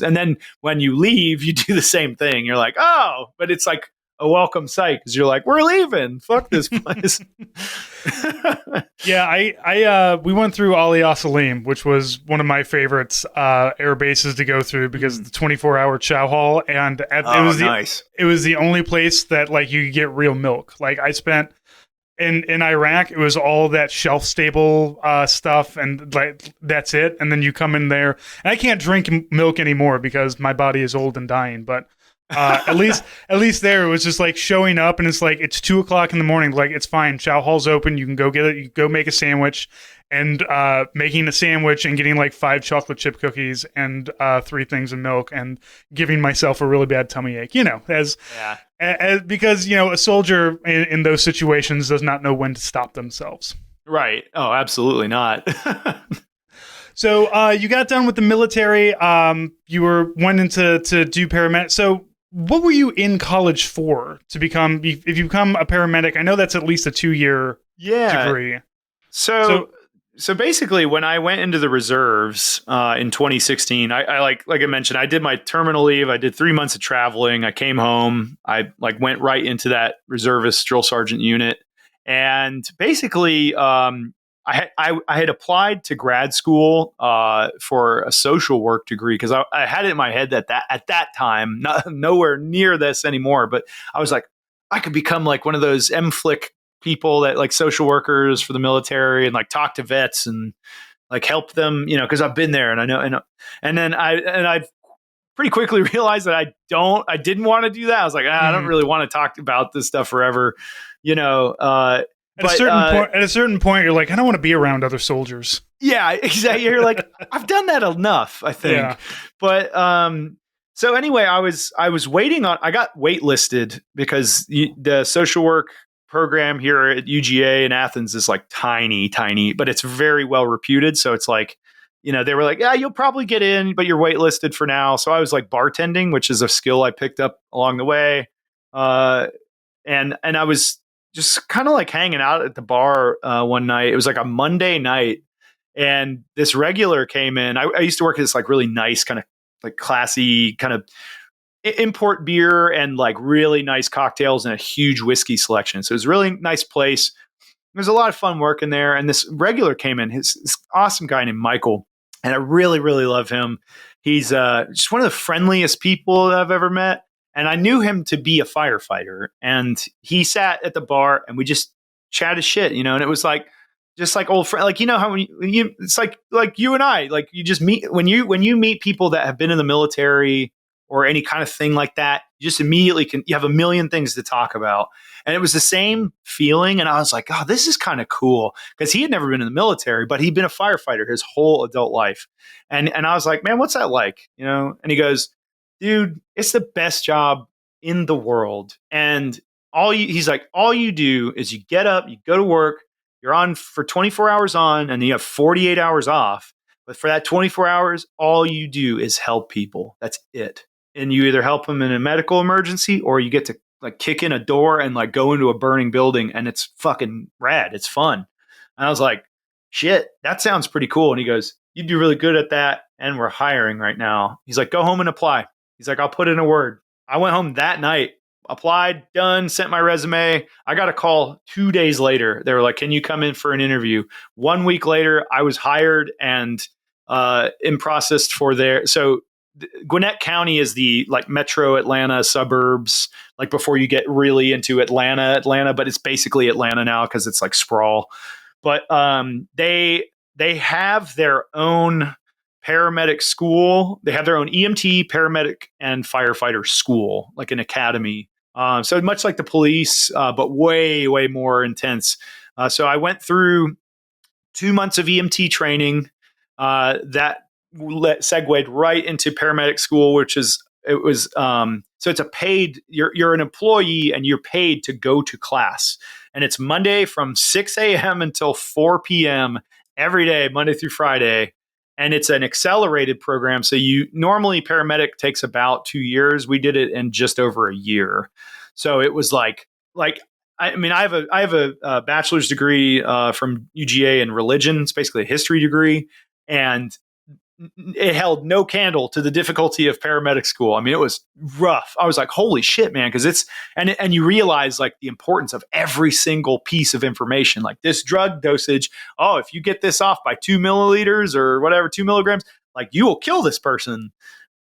and then when you leave, you do the same thing. You're like, oh, but it's like a welcome sight because you're like, we're leaving. Fuck this place. Yeah, I we went through Ali Salim, which was one of my favorites air bases to go through because the 24-hour chow hall, and Nice. it was the only place that like you could get real milk. Like I spent in Iraq, it was all that shelf stable stuff, and like that's it. And then you come in there, and I can't drink milk anymore because my body is old and dying. But at least there it was just like showing up, and it's like it's 2 o'clock in the morning. Like it's fine, chow hall's open. You can go get it. You go make a sandwich, and making a sandwich and getting like 5 chocolate chip cookies and 3 things of milk, and giving myself a really bad tummy ache. You know, as because you know a soldier in those situations does not know when to stop themselves. Right. Oh, absolutely not. So you got done with the military. You went into to do paramedic. So what were you in college for to become? If you become a paramedic, I know that's at least a 2-year degree. So basically, when I went into the reserves in 2016, I like I mentioned, I did my terminal leave. I did 3 months of traveling. I came home. I like went right into that reservist drill sergeant unit, and basically, I had applied to grad school for a social work degree because I had it in my head that at that time, nowhere near this anymore. But I was like, I could become like one of those MFlick people that like social workers for the military and like talk to vets and like help them, you know, because I've been there and I know. And then I pretty quickly realized that I didn't want to do that. I was like, I don't really want to talk about this stuff forever, you know. At a certain point, you're like, I don't want to be around other soldiers. Yeah, exactly. You're like, I've done that enough, I think. Yeah. But so anyway, I was waiting on. I got waitlisted because the social work program here at UGA in Athens is like tiny, but it's very well reputed. So it's like, you know, they were like, yeah, you'll probably get in, but you're waitlisted for now. So I was like bartending, which is a skill I picked up along the way, and I was just kind of like hanging out at the bar one night. It was like a Monday night, and this regular came in. I used to work at this like really nice kind of like classy kind of import beer and like really nice cocktails and a huge whiskey selection. So it was a really nice place. There's a lot of fun working there. And this regular came in, this awesome guy named Michael, and I really, really love him. He's just one of the friendliest people that I've ever met. And I knew him to be a firefighter, and he sat at the bar and we just chatted shit, you know, and it was like, just like old friend, like, you know, how when you it's like you and I, like you just meet, when you meet people that have been in the military or any kind of thing like that, you just immediately you have a million things to talk about. And it was the same feeling. And I was like, oh, this is kind of cool. Because he had never been in the military, but he'd been a firefighter his whole adult life. And I was like, man, what's that like? You know? And he goes, dude, it's the best job in the world. And he's like, all you do is you get up, you go to work, you're on for 24 hours on, and then you have 48 hours off. But for that 24 hours, all you do is help people. That's it. And you either help them in a medical emergency, or you get to like kick in a door and like go into a burning building, and it's fucking rad. It's fun. And I was like, shit, that sounds pretty cool. And he goes, you'd be really good at that. And we're hiring right now. He's like, go home and apply. He's like, I'll put in a word. I went home that night, applied, done, sent my resume. I got a call 2 days later. They were like, can you come in for an interview? 1 week later, I was hired and in process for their. So Gwinnett County is the like metro Atlanta suburbs, like before you get really into Atlanta, but it's basically Atlanta now because it's like sprawl. But they have their own paramedic school. They have their own EMT, paramedic, and firefighter school, like an academy. So much like the police, but way, way more intense. So I went through 2 months of EMT training that segued right into paramedic school, so it's a paid, you're an employee and you're paid to go to class. And it's Monday from 6 a.m. until 4 p.m. every day, Monday through Friday. And it's an accelerated program. So normally paramedic takes about 2 years. We did it in just over a year. So it was like I mean, I have a bachelor's degree from UGA in religion. It's basically a history degree. And it held no candle to the difficulty of paramedic school. I mean, it was rough. I was like, holy shit, man. Cause it's, and you realize like the importance of every single piece of information, like this drug dosage. Oh, if you get this off by 2 milliliters or whatever, 2 milligrams, like you will kill this person.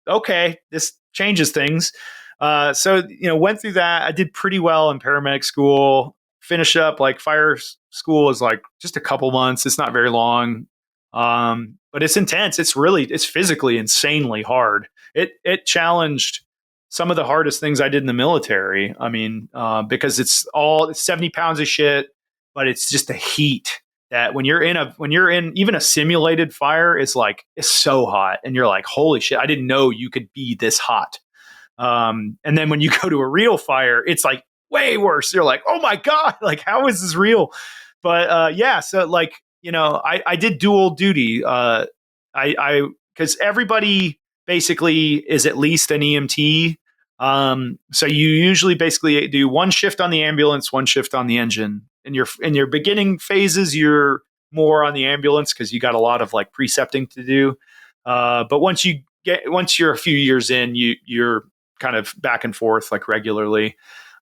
Okay. This changes things. So, went through that. I did pretty well in paramedic school, finished up like fire school is like just a couple months. It's not very long. But it's intense. It's physically insanely hard. It challenged some of the hardest things I did in the military. I mean, because it's 70 pounds of shit, but it's just the heat that when you're in even a simulated fire, it's so hot and you're like, holy shit, I didn't know you could be this hot. And then when you go to a real fire, it's like way worse. You're like, oh my God, like how is this real? But yeah, so like, I did dual duty. Because everybody basically is at least an EMT. So you usually basically do one shift on the ambulance, one shift on the engine. In your beginning phases, you're more on the ambulance because you got a lot of like precepting to do. But once you're a few years in, you're kind of back and forth like regularly.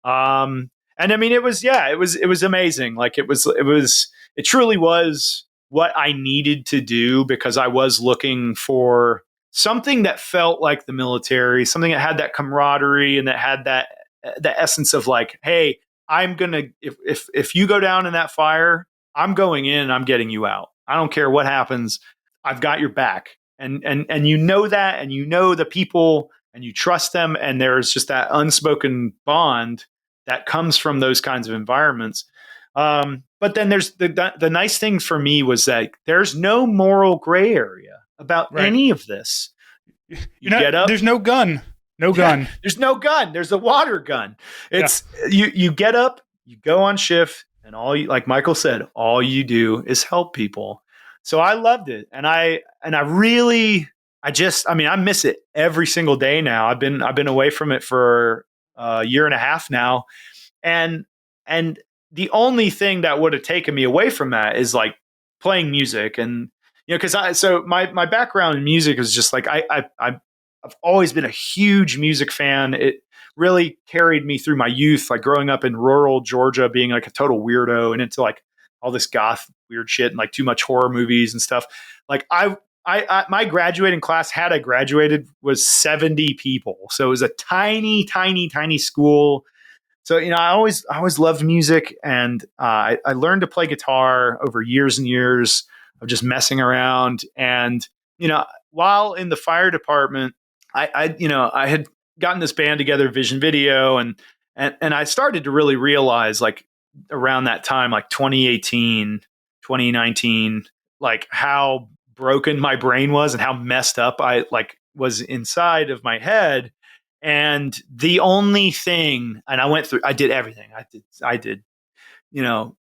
And I mean, it was amazing. Like it truly was what I needed to do because I was looking for something that felt like the military, something that had that camaraderie and that had the essence of like, hey, I'm gonna if you go down in that fire, I'm going in and I'm getting you out. I don't care what happens. I've got your back. And that, and the people, and you trust them, and there's just that unspoken bond that comes from those kinds of environments. But then there's the nice thing for me was that there's no moral gray area about any of this. Get up. There's no gun. No gun. There's no gun. There's a water gun. It's you get up, you go on shift, and like Michael said, all you do is help people. So I loved it, and I miss it every single day now. I've been away from it for a year and a half now, and the only thing that would have taken me away from that is like playing music, and because my background in music is just like I've always been a huge music fan. It really carried me through my youth, like growing up in rural Georgia, being like a total weirdo and into like all this goth weird shit and like too much horror movies and stuff. Like my graduating class, had I graduated, was 70 people. So it was a tiny, tiny, tiny school. So, I always loved music, and I learned to play guitar over years and years of just messing around. And, while in the fire department, I had gotten this band together, Vision Video, and I started to really realize like around that time, like 2018, 2019, like how broken my brain was and how messed up I like was inside of my head. And the only thing, and I did everything. I did,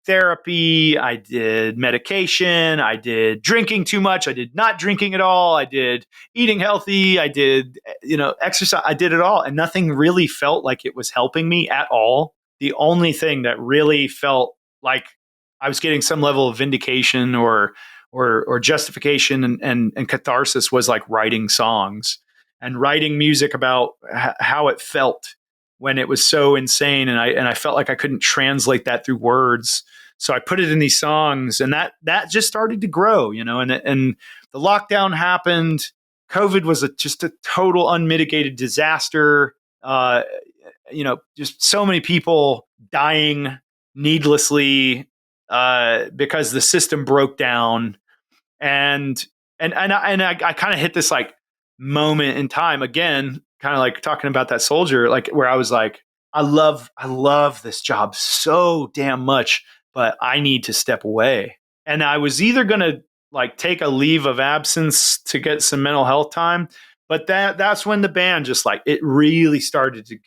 therapy. I did medication. I did drinking too much. I did not drinking at all. I did eating healthy. I did, exercise. I did it all. And nothing really felt like it was helping me at all. The only thing that really felt like I was getting some level of vindication or justification and catharsis was like writing songs and writing music about how it felt when it was so insane. And I felt like I couldn't translate that through words. So I put it in these songs, and that just started to grow, and the lockdown happened. COVID was just a total unmitigated disaster. Just so many people dying needlessly because the system broke down. And I kind of hit this like moment in time again, kind of like talking about that soldier, like where I was like, I love this job so damn much, but I need to step away. And I was either going to like take a leave of absence to get some mental health time, but that's when the band just like, it really started to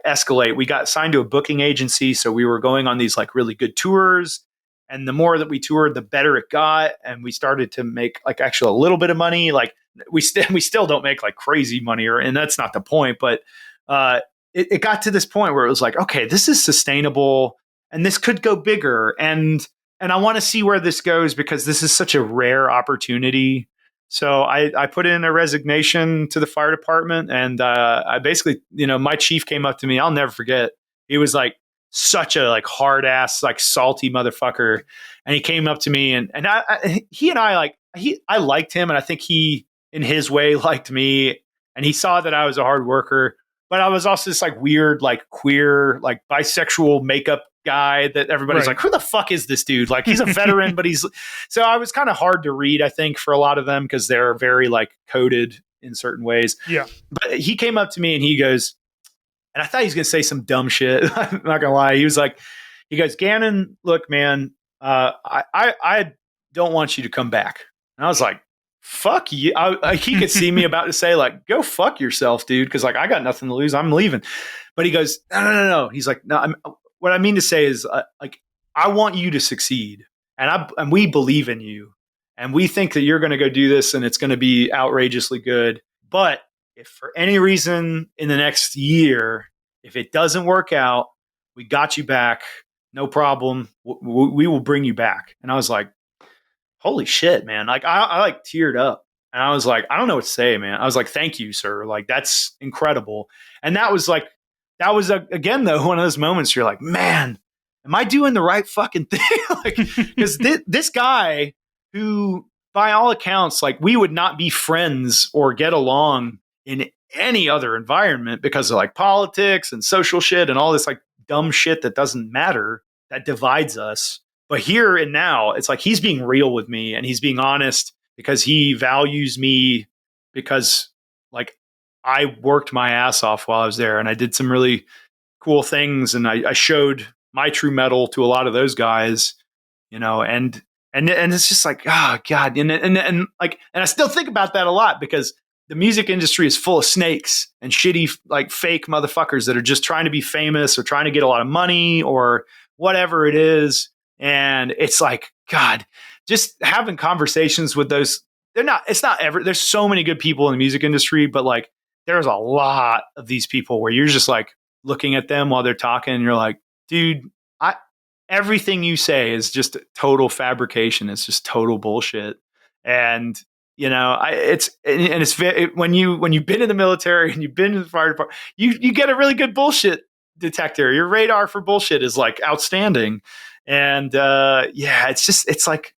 escalate. We got signed to a booking agency. So we were going on these like really good tours. And the more that we toured, the better it got. And we started to make like actually a little bit of money. Like we still don't make like crazy money, and that's not the point. But it got to this point where it was like, okay, this is sustainable, and this could go bigger. And I want to see where this goes because this is such a rare opportunity. So I put in a resignation to the fire department, and I basically, my chief came up to me. I'll never forget. He was like such a like hard ass, like salty motherfucker, and he came up to me, and I liked him, and I think he in his way liked me, and he saw that I was a hard worker, but I was also this like weird, like queer, like bisexual makeup guy that everybody's like, who the fuck is this dude? Like he's a veteran, but so I was kind of hard to read, I think, for a lot of them because they're very like coded in certain ways. Yeah. But he came up to me and he goes, and I thought he was going to say some dumb shit. I'm not going to lie. He goes, Gannon, look, man, I don't want you to come back. And I was like, fuck you. He could see me about to say like, go fuck yourself, dude. Cause like, I got nothing to lose. I'm leaving. But he goes, no. He's like, no, what I mean to say is like, I want you to succeed and we believe in you and we think that you're going to go do this and it's going to be outrageously good. But if for any reason in the next year, if it doesn't work out, we got you back. No problem. We will bring you back. And I was like, holy shit, man. Like I like teared up and I was like, I don't know what to say, man. I was like, thank you, sir. Like that's incredible. And that was again, though, one of those moments you're like, man, am I doing the right fucking thing? Like, because this guy who, by all accounts, like we would not be friends or get along in any other environment because of like politics and social shit and all this like dumb shit that doesn't matter, that divides us. But here and now, it's like he's being real with me and he's being honest because he values me because like I worked my ass off while I was there and I did some really cool things and I showed my true mettle to a lot of those guys, and it's just like, oh God. And I still think about that a lot because the music industry is full of snakes and shitty, like fake motherfuckers that are just trying to be famous or trying to get a lot of money or whatever it is. And it's like, God, just having conversations with those, there's so many good people in the music industry, but like, there's a lot of these people where you're just like looking at them while they're talking and you're like, dude, everything you say is just total fabrication. It's just total bullshit. And, when you've been in the military and you've been in the fire department, you get a really good bullshit detector. Your radar for bullshit is like outstanding. And, it's like,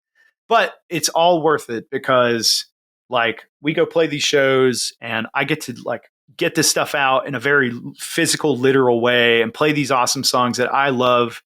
but it's all worth it because like we go play these shows and I get to like get this stuff out in a very physical, literal way and play these awesome songs that I love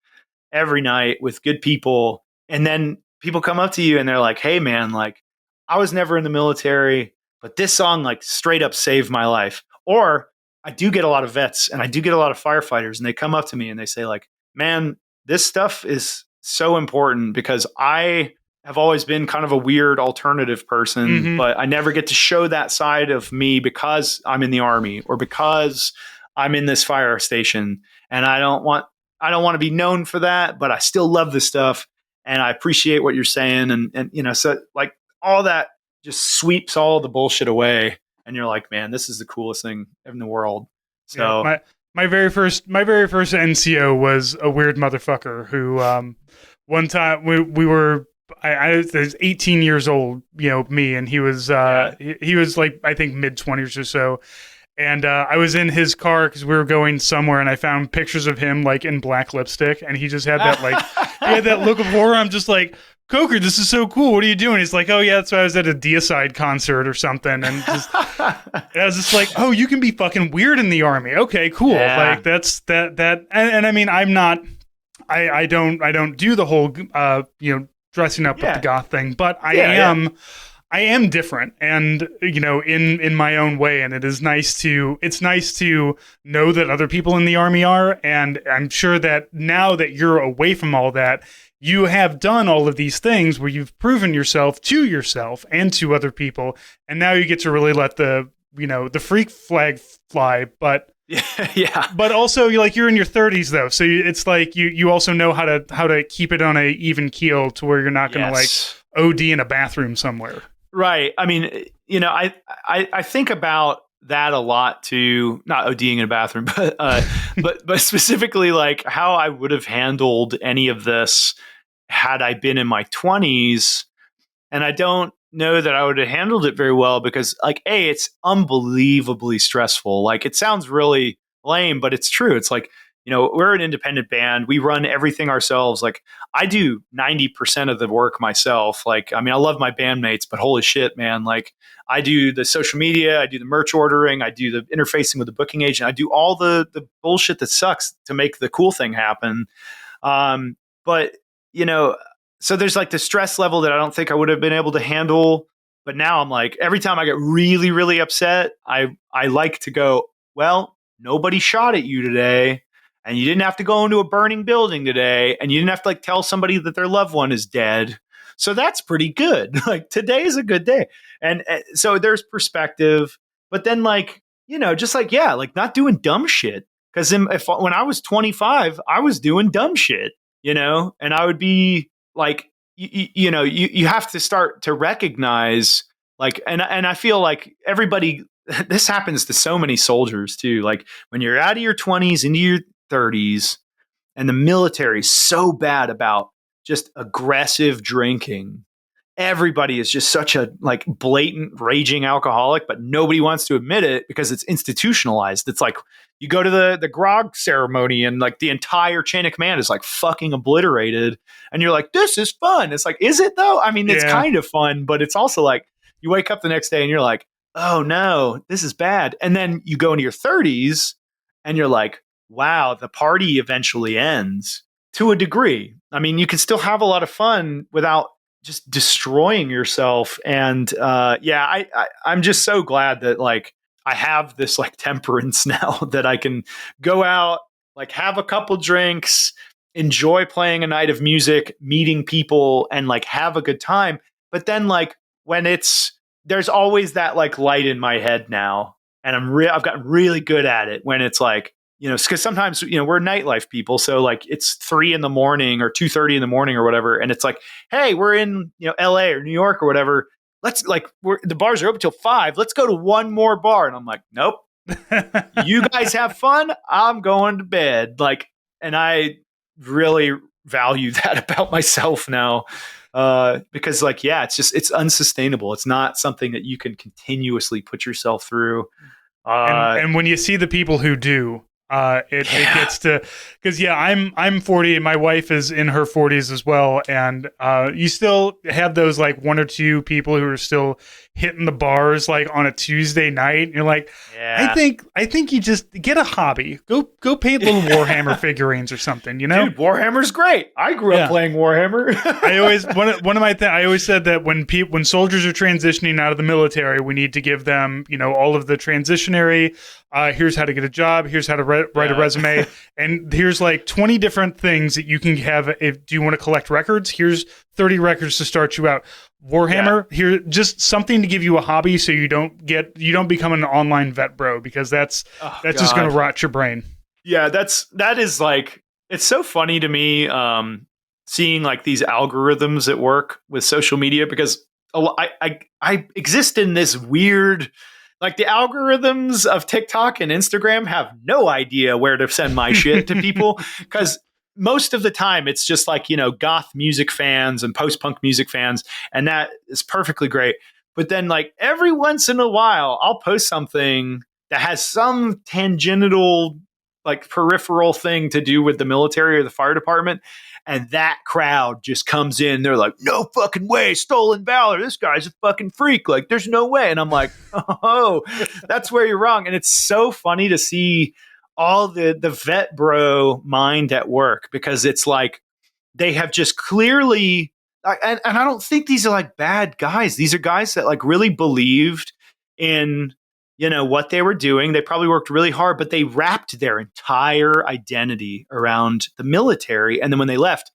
every night with good people. And then people come up to you and they're like, hey man, like I was never in the military, but this song like straight up saved my life. Or I do get a lot of vets and I do get a lot of firefighters and they come up to me and they say like, man, this stuff is so important because I have always been kind of a weird alternative person, but I never get to show that side of me because I'm in the Army or because I'm in this fire station. And I don't want to be known for that, but I still love this stuff. And I appreciate what you're saying. And so like all that just sweeps all the bullshit away. And you're like, man, this is the coolest thing in the world. So yeah, my very first NCO was a weird motherfucker who, one time we were, I was 18 years old, me, and he was he was like I think mid-20s or so, and I was in his car because we were going somewhere, and I found pictures of him like in black lipstick, and he just had that like he had that look of horror. I'm just like, Coker, this is so cool. What are you doing? He's like, oh yeah, that's why I was at a Deicide concert or something, and I was just like, oh, you can be fucking weird in the Army. Okay, cool. Yeah. Like that's that, and I mean, I'm not. I don't do the whole dressing up with the goth thing, but I am different and in my own way, and it's nice to know that other people in the Army are, and I'm sure that now that you're away from all that, you have done all of these things where you've proven yourself and to other people, and now you get to really let the freak flag fly, but yeah. But also, you're in your 30s though, so it's like you also know how to keep it on a even keel to where you're not going to like OD in a bathroom somewhere. Right. I mean, I think about that a lot too. Not ODing in a bathroom, but but specifically like how I would have handled any of this had I been in my 20s. And I don't know that I would have handled it very well because, like, A, it's unbelievably stressful. Like, it sounds really lame, but it's true. It's like, we're an independent band. We run everything ourselves. Like, I do 90% of the work myself. Like, I mean, I love my bandmates, but holy shit, man. Like, I do the social media, I do the merch ordering, I do the interfacing with the booking agent, I do all the bullshit that sucks to make the cool thing happen. But, you know, so there's like the stress level that I don't think I would have been able to handle. But now I'm like, every time I get really, really upset, I like to go, well, nobody shot at you today. And you didn't have to go into a burning building today. And you didn't have to like tell somebody that their loved one is dead. So that's pretty good. Like today is a good day. And so there's perspective. But then like, just like, yeah, like not doing dumb shit. Because when I was 25, I was doing dumb shit, and I would be like, you have to start to recognize like, and I feel like everybody, this happens to so many soldiers too. Like when you're out of your 20s into your 30s and the military is so bad about just aggressive drinking. Everybody is just such a like blatant raging alcoholic, but nobody wants to admit it because it's institutionalized. It's like you go to the grog ceremony and like the entire chain of command is like fucking obliterated. And you're like, this is fun. It's like, is it though? I mean, it's kind of fun, but it's also like you wake up the next day and you're like, oh no, this is bad. And then you go into your 30s and you're like, wow, the party eventually ends to a degree. I mean, you can still have a lot of fun without just destroying yourself. And I'm just so glad that like I have this like temperance now that I can go out, like have a couple drinks, enjoy playing a night of music, meeting people, and like have a good time. But then like when there's always that like light in my head now, and I've gotten really good at it when it's like, because sometimes, we're nightlife people. So like it's 3 a.m. or 2:30 in the morning or whatever. And it's like, hey, we're in, LA or New York or whatever. Let's like, the bars are open till 5. Let's go to one more bar. And I'm like, nope, you guys have fun. I'm going to bed. Like, and I really value that about myself now. Because like, yeah, it's unsustainable. It's not something that you can continuously put yourself through. And when you see the people who do, it gets to, because I'm 40 and my wife is in her 40s as well, and you still have those like 1 or 2 people who are still hitting the bars like on a Tuesday night. And you're like, I think you just get a hobby, go paint little Warhammer figurines or something, Dude, Warhammer's great. I grew up playing Warhammer. I always said that when soldiers are transitioning out of the military, we need to give them all of the transitionary. Here's how to get a job. Here's how to write a resume. And here's like 20 different things that you can have. Do you want to collect records? Here's 30 records to start you out. Warhammer, here, just something to give you a hobby so you don't become an online vet bro, because that's just going to rot your brain. Yeah, that is like, it's so funny to me seeing like these algorithms at work with social media, because I exist in this weird, like the algorithms of TikTok and Instagram have no idea where to send my shit to people, because most of the time it's just like, goth music fans and post-punk music fans. And that is perfectly great. But then like every once in a while, I'll post something that has some tangential, like peripheral thing to do with the military or the fire department. And that crowd just comes in. They're like, no fucking way, stolen valor. This guy's a fucking freak. Like, there's no way. And I'm like, oh, that's where you're wrong. And it's so funny to see all the vet bro mind at work, because it's like they have just clearly, and I don't think these are like bad guys. These are guys that like really believed in, what they were doing. They probably worked really hard, but they wrapped their entire identity around the military. And then when they left,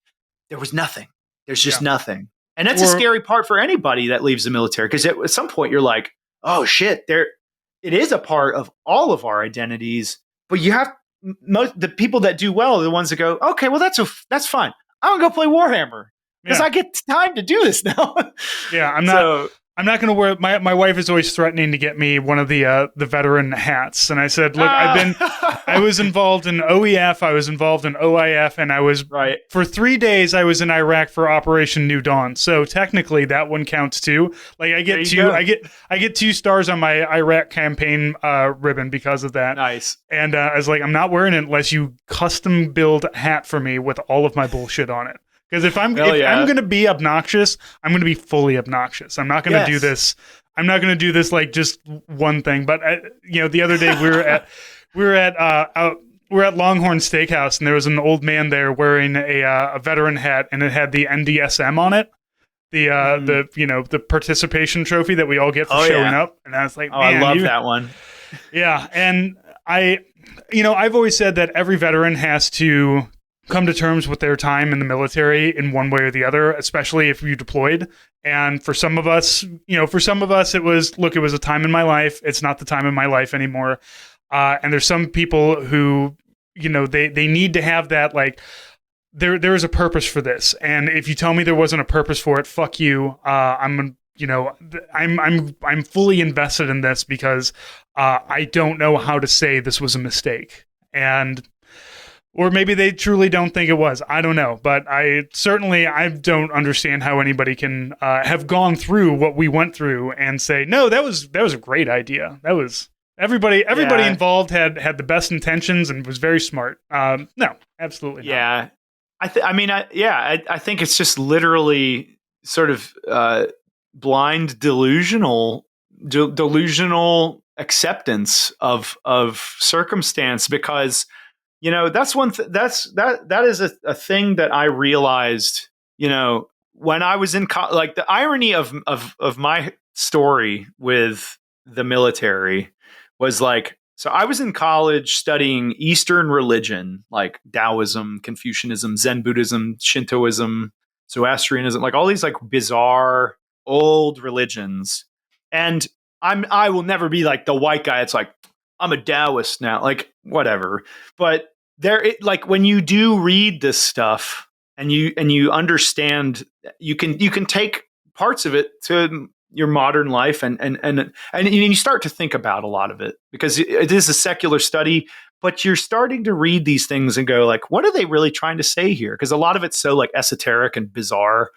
there was nothing. There's just nothing. And that's a scary part for anybody that leaves the military, because at some point you're like, oh shit, it is a part of all of our identities. But you have the people that do well are the ones that go, okay, well, that's fine. I'm gonna go play Warhammer because I get time to do this now. Yeah, I'm not going to wear my wife is always threatening to get me one of the veteran hats, and I said, look, I was involved in OEF, I was involved in OIF, and I was right. for 3 days I was in Iraq for Operation New Dawn. So technically that one counts too. Like I get 2 stars on my Iraq campaign ribbon because of that. Nice. And I was like, I'm not wearing it unless you custom build a hat for me with all of my bullshit on it. Because if I'm going to be obnoxious, I'm going to be fully obnoxious. I'm not going to do this. I'm not going to do this like just one thing. But the other day we were at Longhorn Steakhouse, and there was an old man there wearing a veteran hat, and it had the NDSM on it, the participation trophy that we all get for showing up. And I was like, I love that one. Yeah, and I've always said that every veteran has to come to terms with their time in the military in one way or the other, especially if you deployed. And for some of us, it was a time in my life. It's not the time in my life anymore. And there's some people who, they need to have that, like, there is a purpose for this. And if you tell me there wasn't a purpose for it, fuck you. I'm fully invested in this because I don't know how to say this was a mistake. Or maybe they truly don't think it was. I don't know. But I don't understand how anybody can have gone through what we went through and say, no, that was a great idea. That was everybody involved had the best intentions and was very smart. No, absolutely not. Yeah. I think it's just literally sort of blind delusional acceptance of circumstance, because that's that is a thing that I realized, when I was in like the irony of my story with the military was like, so I was in college studying Eastern religion, like Taoism, Confucianism, Zen Buddhism, Shintoism, Zoroastrianism, like all these like bizarre old religions. And I will never be like the white guy. It's like, I'm a Taoist now, like whatever. But like when you do read this stuff and you understand, you can take parts of it to your modern life and you start to think about a lot of it, because it is a secular study, but you're starting to read these things and go like, what are they really trying to say here? Because a lot of it's so like esoteric and bizarre,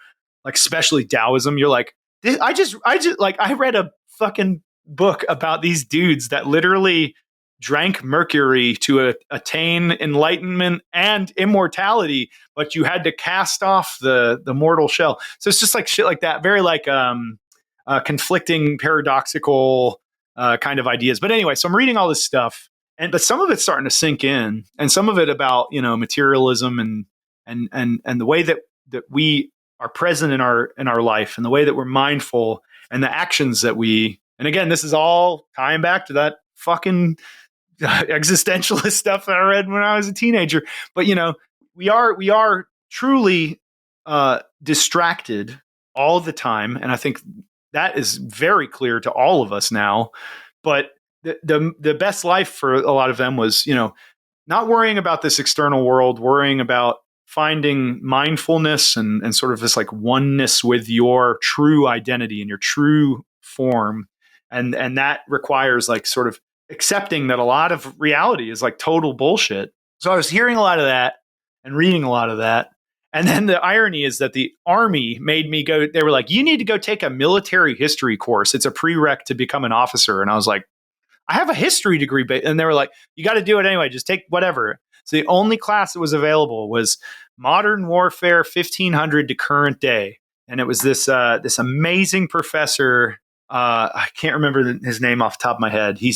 like especially Taoism. You're like, I just like, I read a fucking book about these dudes that literally drank mercury to attain enlightenment and immortality, but you had to cast off the mortal shell. So it's just like shit like that, very like conflicting, paradoxical kind of ideas. But anyway, so I'm reading all this stuff, but some of it's starting to sink in, and some of it about materialism and the way that we are present in our life, and the way that we're mindful, and the actions that we. And again, this is all tying back to that fucking existentialist stuff that I read when I was a teenager. But we are truly distracted all the time, and I think that is very clear to all of us now. But the best life for a lot of them was not worrying about this external world, worrying about finding mindfulness and sort of this like oneness with your true identity and your true form, and that requires like sort of accepting that a lot of reality is like total bullshit. So I was hearing a lot of that and reading a lot of that. And then the irony is that the Army made me go, they were like, you need to go take a military history course. It's a prereq to become an officer. And I was like, I have a history degree. And they were like, you got to do it anyway. Just take whatever. So the only class that was available was Modern Warfare 1500 to current day. And it was this amazing professor. I can't remember his name off the top of my head. He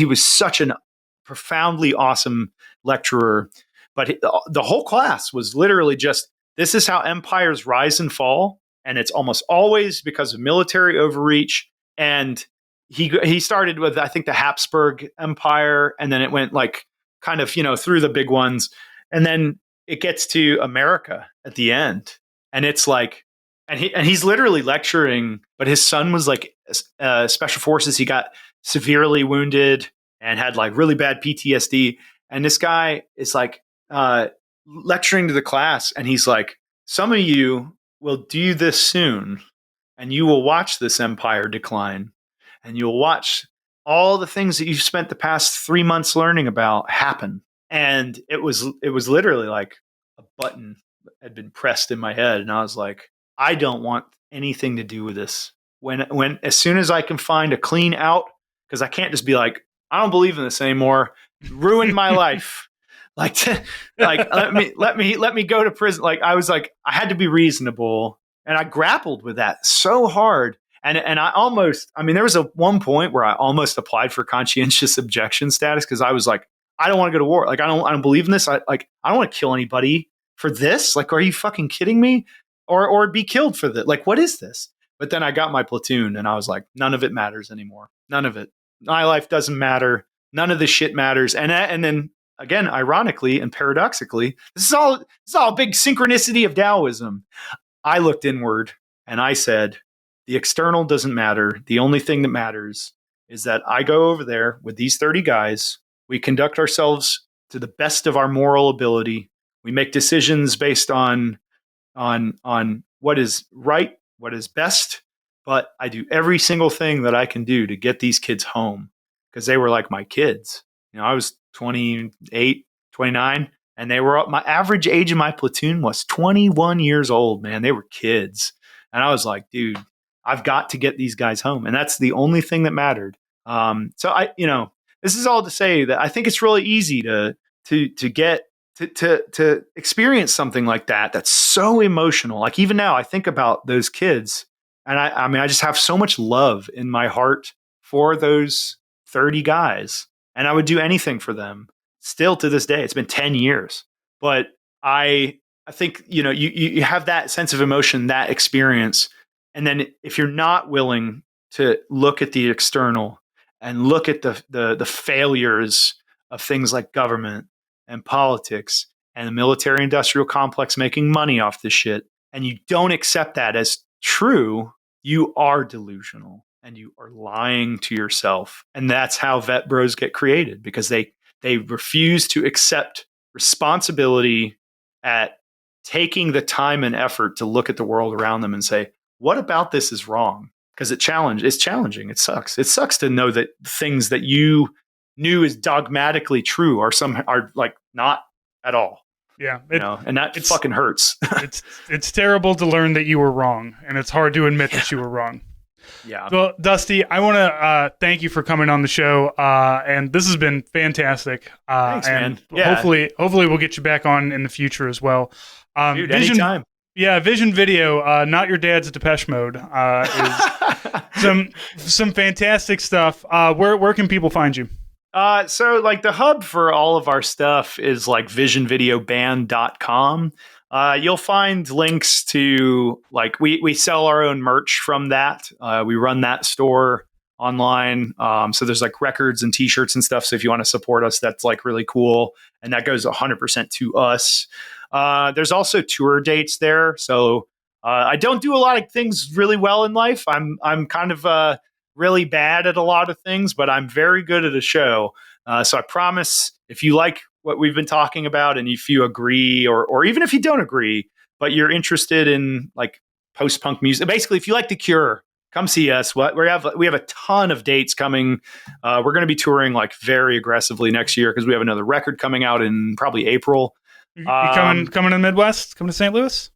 was such a profoundly awesome lecturer, but the whole class was literally just, this is how empires rise and fall. And it's almost always because of military overreach. And he started with, I think, the Habsburg Empire. And then it went like kind of, through the big ones. And then it gets to America at the end. And it's like, and he's literally lecturing, but his son was like special forces. He got severely wounded and had like really bad PTSD. And this guy is like lecturing to the class, and he's like, some of you will do this soon. and you will watch this empire decline, and you'll watch all the things that you've spent the past 3 months learning about happen. And it was literally like a button had been pressed in my head, and I was like, I don't want anything to do with this. When as soon as I can find a clean out, because I can't just be like, I don't believe in this anymore. Ruined my life. Like let me go to prison. Like I was like, I had to be reasonable, and I grappled with that so hard. And there was one point where I almost applied for conscientious objection status, because I was like, I don't want to go to war. Like I don't believe in this. I don't want to kill anybody for this. Like, are you fucking kidding me? Or be killed for this? Like, what is this? But then I got my platoon, and I was like, none of it matters anymore. None of it. My life doesn't matter. None of this shit matters. And then again, ironically and paradoxically, this is all a big synchronicity of Taoism. I looked inward and I said, the external doesn't matter. The only thing that matters is that I go over there with these 30 guys. We conduct ourselves to the best of our moral ability. We make decisions based on what is right, what is best. But I do every single thing that I can do to get these kids home, because they were like my kids. I was 28, 29, and they were my average age of my platoon was 21 years old, man. They were kids. And I was like, dude, I've got to get these guys home. And that's the only thing that mattered. So this is all to say that I think it's really easy to experience something like that. That's so emotional. Like even now I think about those kids, and I just have so much love in my heart for those 30 guys, and I would do anything for them still to this day. It's been 10 years, but I think, you have that sense of emotion, that experience. And then if you're not willing to look at the external and look at the failures of things like government and politics and the military industrial complex making money off this shit, and you don't accept that as true, you are delusional and you are lying to yourself. And that's how vet bros get created, because they refuse to accept responsibility at taking the time and effort to look at the world around them and say, what about this is wrong? Because it's challenging. It sucks. It sucks to know that things that you knew is dogmatically true are like not at all. Yeah. And that fucking hurts. It's terrible to learn that you were wrong, and it's hard to admit that you were wrong. Yeah. Well, Dusty, I want to thank you for coming on the show, and this has been fantastic. Thanks, and man. Yeah. hopefully we'll get you back on in the future as well. Dude, anytime. Yeah, Vision Video, Not Your Dad's Depeche Mode, is some fantastic stuff. Where can people find you? So like the hub for all of our stuff is like visionvideoband.com. You'll find links to, like, we sell our own merch from that. We run that store online. So there's like records and t-shirts and stuff. So if you want to support us, that's like really cool. And that goes 100% to us. There's also tour dates there. So I don't do a lot of things really well in life. I'm kind of really bad at a lot of things, but I'm very good at a show. So I promise, if you like what we've been talking about, and if you agree, or even if you don't agree, but you're interested in like post-punk music, basically, if you like The Cure, come see us. We have a ton of dates coming. We're going to be touring like very aggressively next year, because we have another record coming out in probably April. You coming to the Midwest? Coming to St. Louis?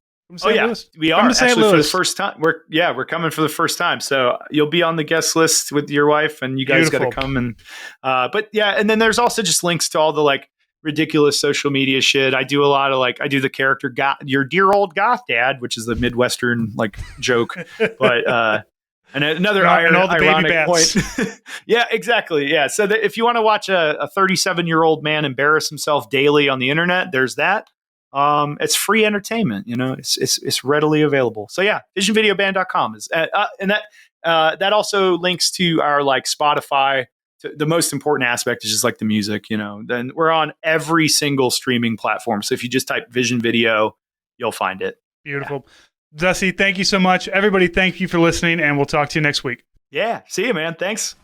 Louis? We are actually for the first time. We're coming for the first time. So you'll be on the guest list with your wife, and you guys got to come. And but yeah, and then there's also just links to all the like ridiculous social media shit. I do a lot of I do the character your dear old goth dad, which is the Midwestern like joke, but and another ironic point. Yeah, exactly. Yeah. So if you want to watch a 37-year-old man embarrass himself daily on the internet, there's that. It's free entertainment, it's readily available. So yeah, visionvideoband.com is, and that also links to our like Spotify. The most important aspect is just like the music, then we're on every single streaming platform. So if you just type Vision Video, you'll find it. Beautiful. Yeah. Dusty, thank you so much. Everybody, thank you for listening, and we'll talk to you next week. Yeah. See you, man. Thanks.